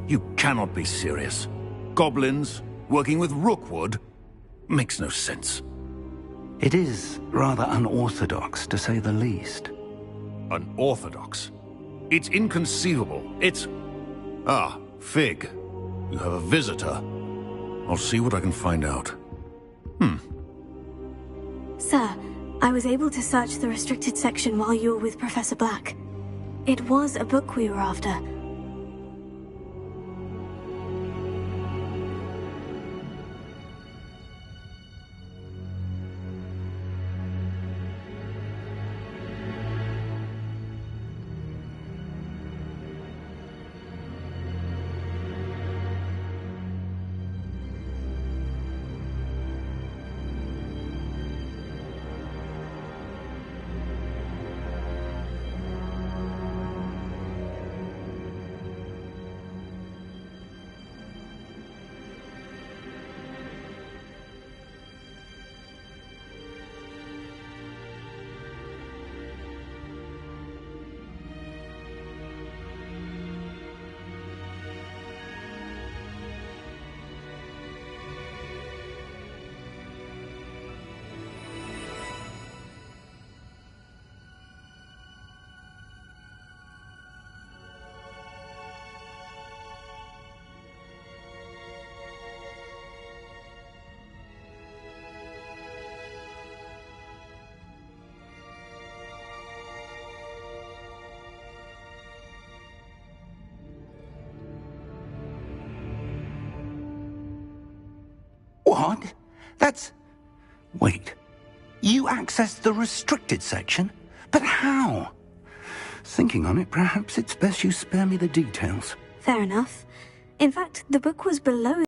Speaker 5: You cannot be serious. Goblins working with Rookwood? Makes no sense.
Speaker 10: It is rather unorthodox, to say the least.
Speaker 5: Unorthodox? It's inconceivable. It's... Ah, Fig. You have a visitor. I'll see what I can find out.
Speaker 1: Sir, I was able to search the restricted section while you were with Professor Black. It was a book we were after.
Speaker 10: What? That's... Wait. You accessed the restricted section? But how? Thinking on it, perhaps it's best you spare me the details.
Speaker 1: Fair enough. In fact, the book was below...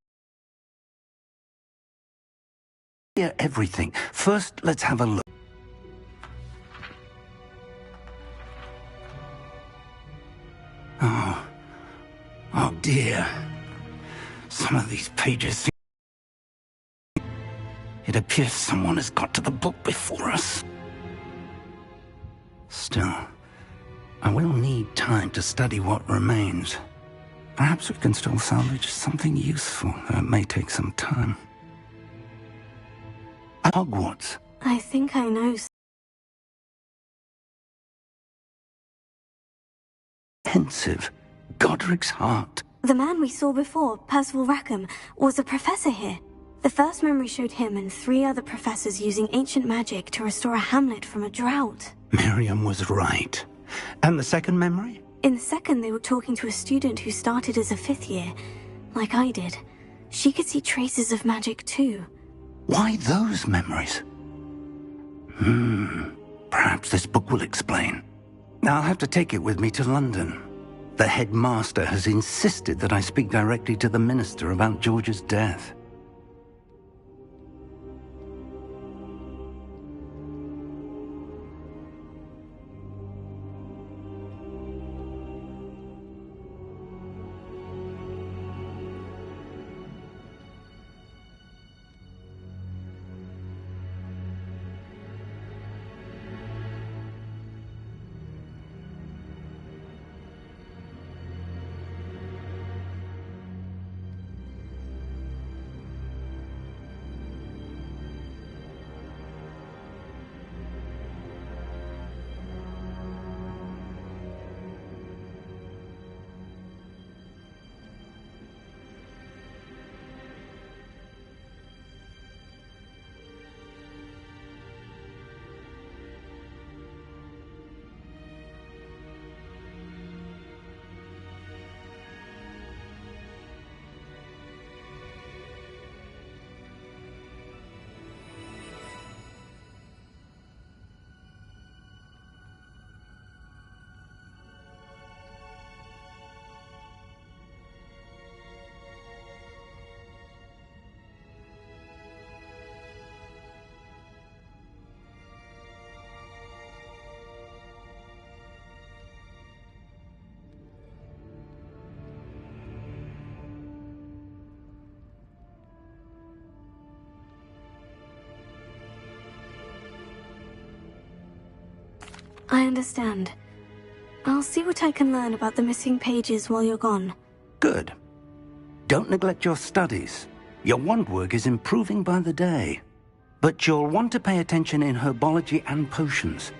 Speaker 10: Hear everything. First, let's have a look. Oh dear. Some of these pages... It appears someone has got to the book before us. Still, I will need time to study what remains. Perhaps we can still salvage something useful, though it may take some time. Hogwarts.
Speaker 1: I think I know...
Speaker 10: Pensive. Godric's heart.
Speaker 1: The man we saw before, Percival Rackham, was a professor here. The first memory showed him and 3 other professors using ancient magic to restore a hamlet from a drought.
Speaker 10: Miriam was right. And the second memory?
Speaker 1: In the second, they were talking to a student who started as a 5th year, like I did. She could see traces of magic too.
Speaker 10: Why those memories? Perhaps this book will explain. I'll have to take it with me to London. The headmaster has insisted that I speak directly to the minister about George's death.
Speaker 1: I understand. I'll see what I can learn about the missing pages while you're gone.
Speaker 10: Good. don't neglect your studies. Your wand work is improving by the day. But you'll want to pay attention in herbology and potions.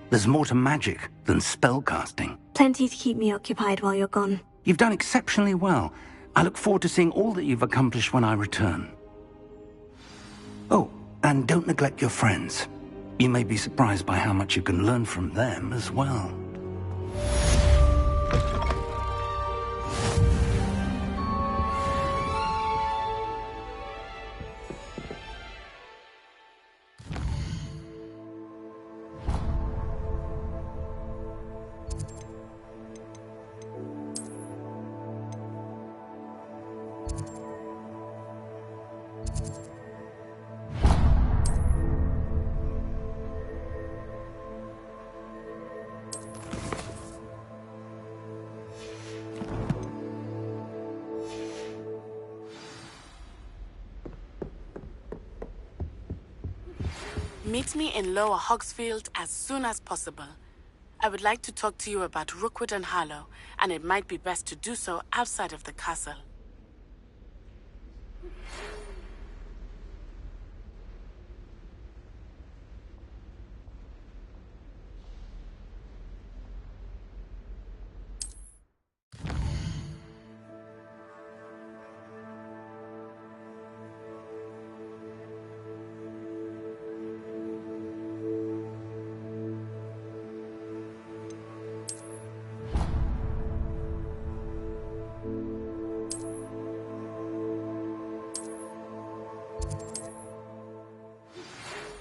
Speaker 10: There's more to magic than spellcasting.
Speaker 1: Plenty to keep me occupied while you're gone.
Speaker 10: You've done exceptionally well. I look forward to seeing all that you've accomplished when I return. Oh, and don't neglect your friends. You may be surprised by how much you can learn from them as well.
Speaker 2: Meet me in Lower Hogsfield as soon as possible. I would like to talk to you about Rookwood and Harlow, and it might be best to do so outside of the castle.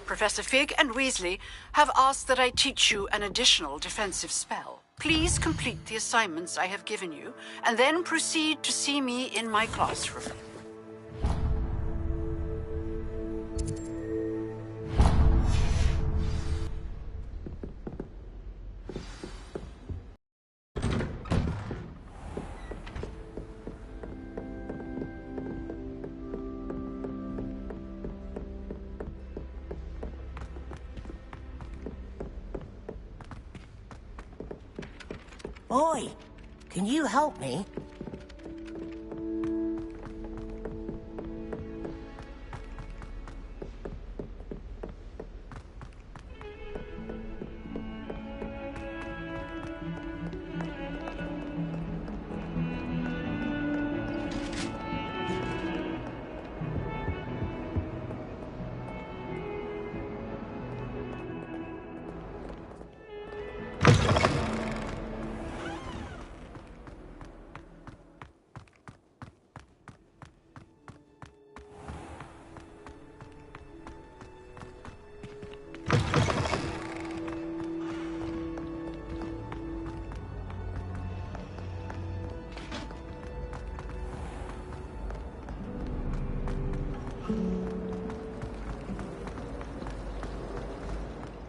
Speaker 12: Professor Fig and Weasley have asked that I teach you an additional defensive spell. Please complete the assignments I have given you, and then proceed to see me in my classroom.
Speaker 3: Boy, can you help me?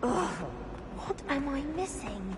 Speaker 11: Ugh, what am I missing?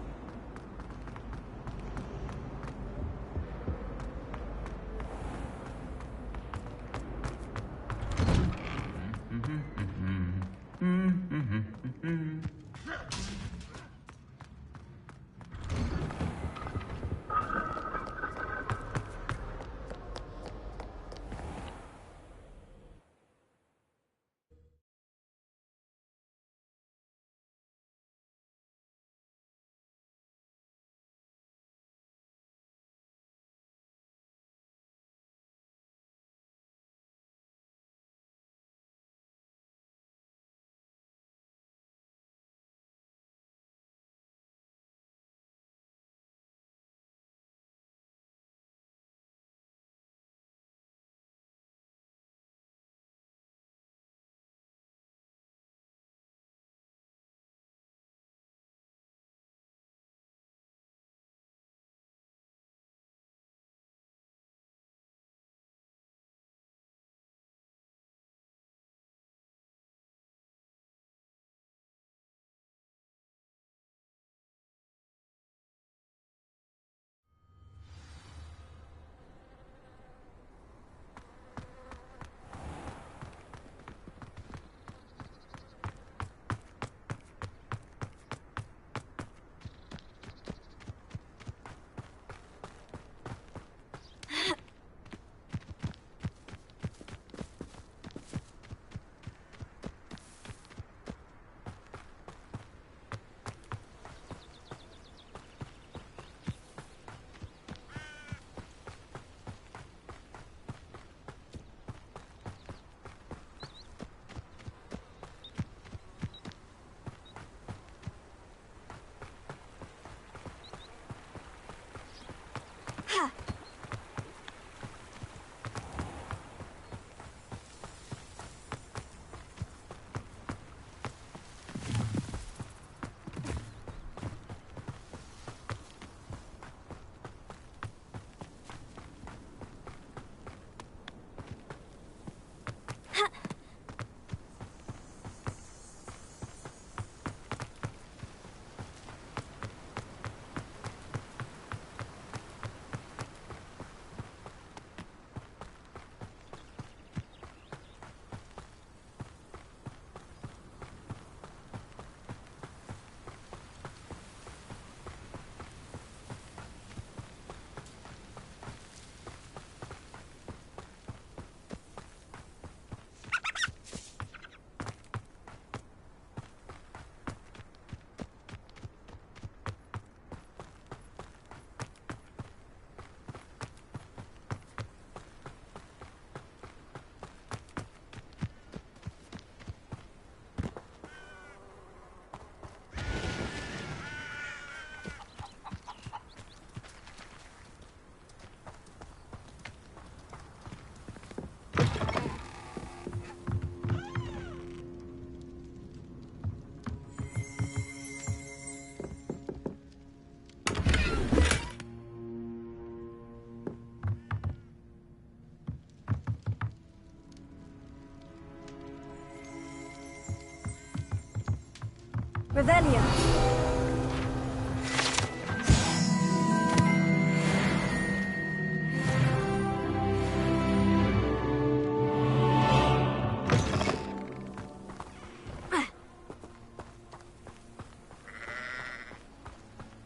Speaker 1: Revelio.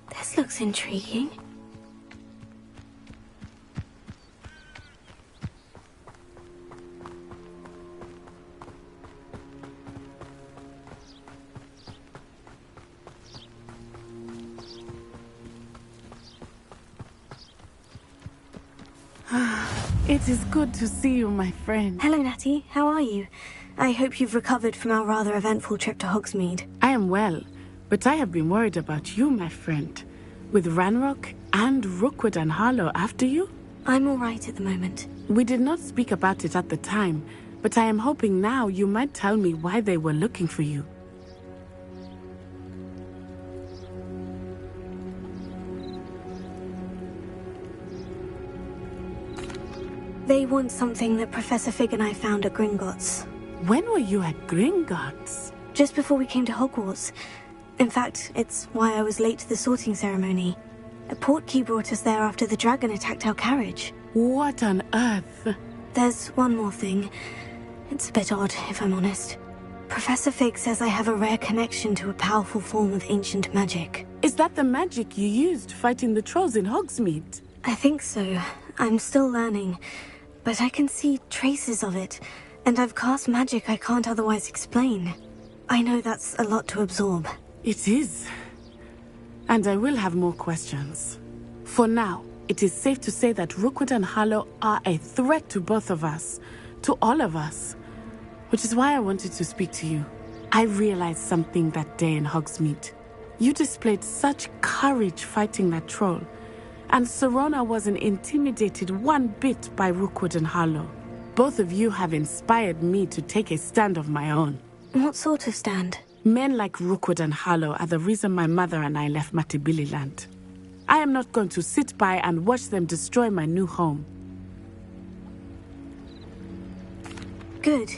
Speaker 1: This looks intriguing.
Speaker 2: It is good to see you, my friend.
Speaker 1: Hello, Natty. How are you? I hope you've recovered from our rather eventful trip to Hogsmeade.
Speaker 2: I am well, but I have been worried about you, my friend. With Ranrock and Rookwood and Harlow after you?
Speaker 1: I'm all right at the moment.
Speaker 2: We did not speak about it at the time, but I am hoping now you might tell me why they were looking for you.
Speaker 1: They want something that Professor Fig and I found at Gringotts.
Speaker 2: When were you at Gringotts?
Speaker 1: Just before we came to Hogwarts. In fact, it's why I was late to the sorting ceremony. A portkey brought us there after the dragon attacked our carriage.
Speaker 2: What on earth?
Speaker 1: There's one more thing. It's a bit odd, if I'm honest. Professor Fig says I have a rare connection to a powerful form of ancient magic.
Speaker 2: Is that the magic you used fighting the trolls in Hogsmeade?
Speaker 1: I think so. I'm still learning. But I can see traces of it, and I've cast magic I can't otherwise explain. I know that's a lot to absorb.
Speaker 2: It is. And I will have more questions. For now, it is safe to say that Rookwood and Harlow are a threat to both of us, to all of us. Which is why I wanted to speak to you. I realized something that day in Hogsmeade. You displayed such courage fighting that troll. And Serona wasn't intimidated one bit by Rookwood and Harlow. Both of you have inspired me to take a stand of my own.
Speaker 1: What sort of stand?
Speaker 2: Men like Rookwood and Harlow are the reason my mother and I left Matibili Land. I am not going to sit by and watch them destroy my new home.
Speaker 1: Good.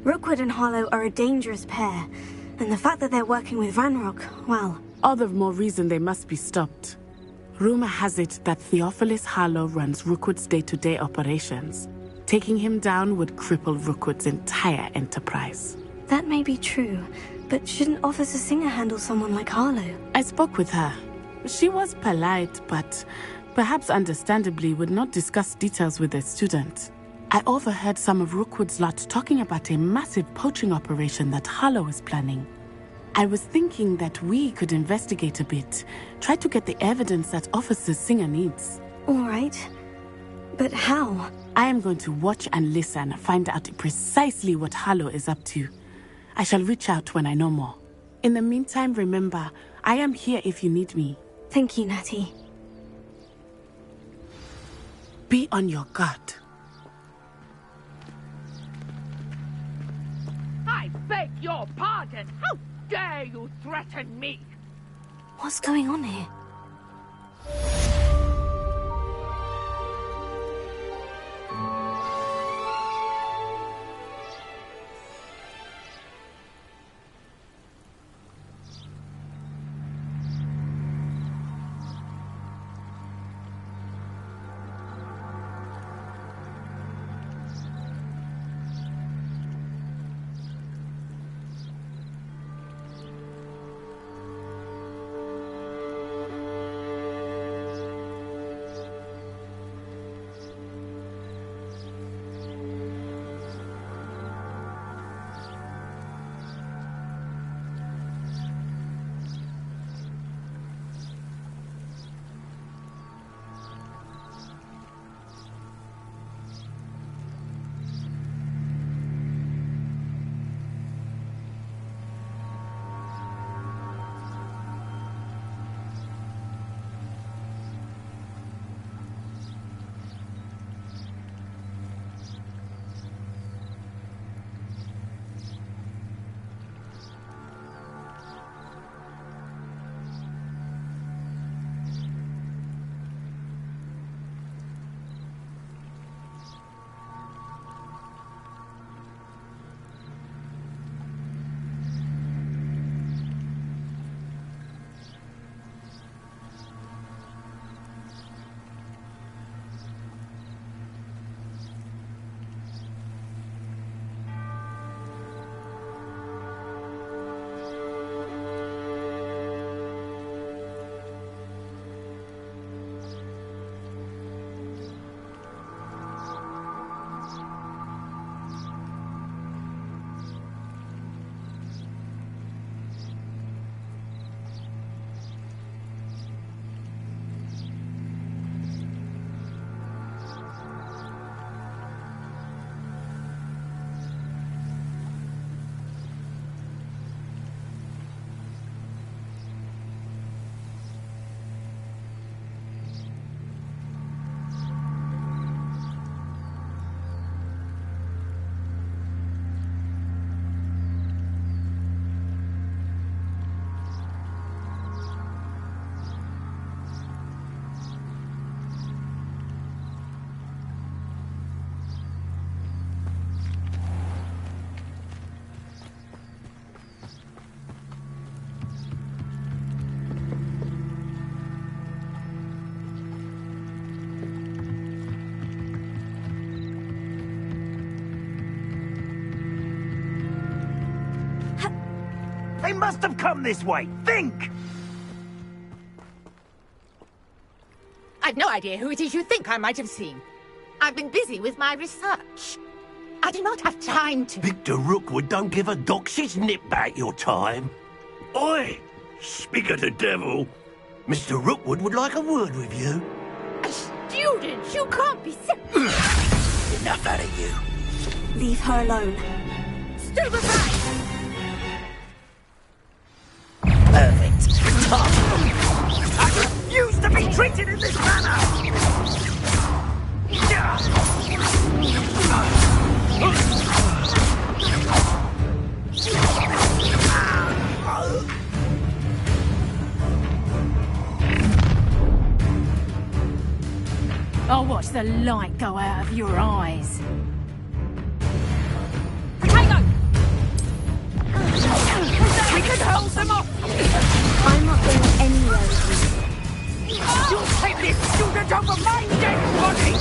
Speaker 1: Rookwood and Harlow are a dangerous pair. And the fact that they're working with Ranrock, well...
Speaker 2: All the more reason they must be stopped. Rumor has it that Theophilus Harlow runs Rookwood's day-to-day operations. Taking him down would cripple Rookwood's entire enterprise.
Speaker 1: That may be true, but shouldn't Officer Singer handle someone like Harlow?
Speaker 2: I spoke with her. She was polite, but perhaps understandably would not discuss details with a student. I overheard some of Rookwood's lot talking about a massive poaching operation that Harlow is planning. I was thinking that we could investigate a bit, try to get the evidence that Officer Singer needs.
Speaker 1: All right. But how?
Speaker 2: I am going to watch and listen, find out precisely what Harlow is up to. I shall reach out when I know more. In the meantime, remember, I am here if you need me.
Speaker 1: Thank you, Natty.
Speaker 2: Be on your guard.
Speaker 4: I beg your pardon. How dare you threaten me?
Speaker 1: What's going on here?
Speaker 5: They must have come this way. Think!
Speaker 20: I've no idea who it is you think I might have seen. I've been busy with my research. I do not have time to...
Speaker 7: Victor Rookwood don't give a doxy's nip back your time. Oi! Speak of the devil. Mr. Rookwood would like a word with you.
Speaker 20: A student? You can't be sick.
Speaker 7: Enough out of you.
Speaker 1: Leave her alone.
Speaker 20: Stupefy!
Speaker 5: Perfect. I refuse to be treated in this manner!
Speaker 21: I'll watch the light go out of your eyes.
Speaker 4: We can hold them off!
Speaker 1: I'm not going anywhere with you.
Speaker 4: You'll take this student over my dead body!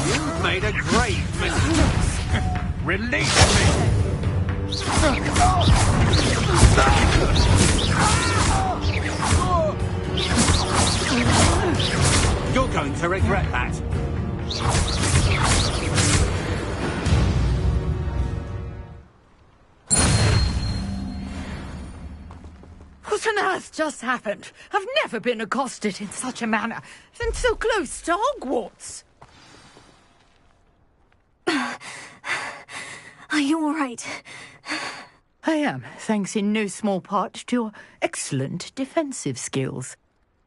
Speaker 16: You've made a grave mistake. Release me! You're going to regret that.
Speaker 20: What on earth just happened? I've never been accosted in such a manner, and so close to Hogwarts.
Speaker 1: Are you all right?
Speaker 24: I am, thanks in no small part to your excellent defensive skills.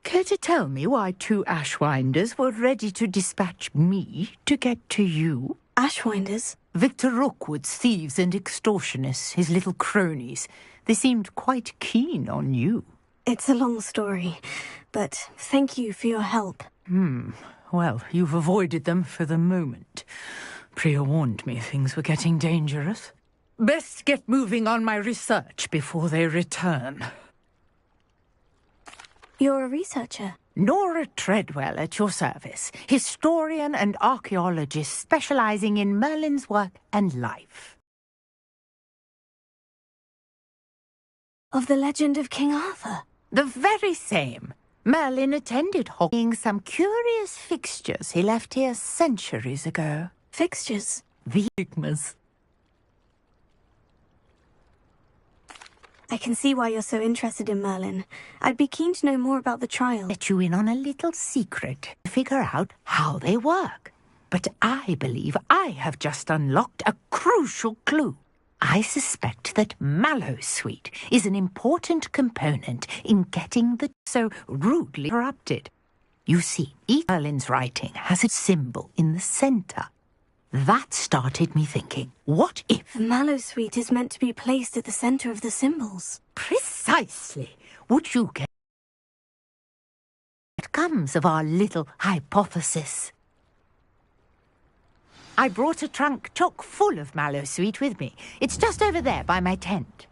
Speaker 24: Care to tell me why 2 Ashwinders were ready to dispatch me to get to you?
Speaker 1: Ashwinders?
Speaker 24: Victor Rookwood's thieves and extortionists, his little cronies. They seemed quite keen on you.
Speaker 1: It's a long story, but thank you for your help.
Speaker 24: Well, you've avoided them for the moment. Priya warned me things were getting dangerous. Best get moving on my research before they return.
Speaker 1: You're a researcher?
Speaker 24: Nora Treadwell at your service, historian and archaeologist specializing in Merlin's work and life.
Speaker 1: Of the legend of King Arthur?
Speaker 24: The very same. Merlin attended Hogwarts, some curious fixtures he left here centuries ago.
Speaker 1: Fixtures?
Speaker 24: The enigmas.
Speaker 1: I can see why you're so interested in Merlin. I'd be keen to know more about the trial.
Speaker 24: Let you in on a little secret. Figure out how they work. But I believe I have just unlocked a crucial clue. I suspect that Mallowsweet is an important component in getting the so rudely corrupted. You see, each Merlin's writing has a symbol in the center. That started me thinking, what if...
Speaker 1: Mallowsweet is meant to be placed at the center of the symbols.
Speaker 24: Precisely. Would you get what comes of our little hypothesis? I brought a trunk chock full of Mallowsweet with me. It's just over there by my tent.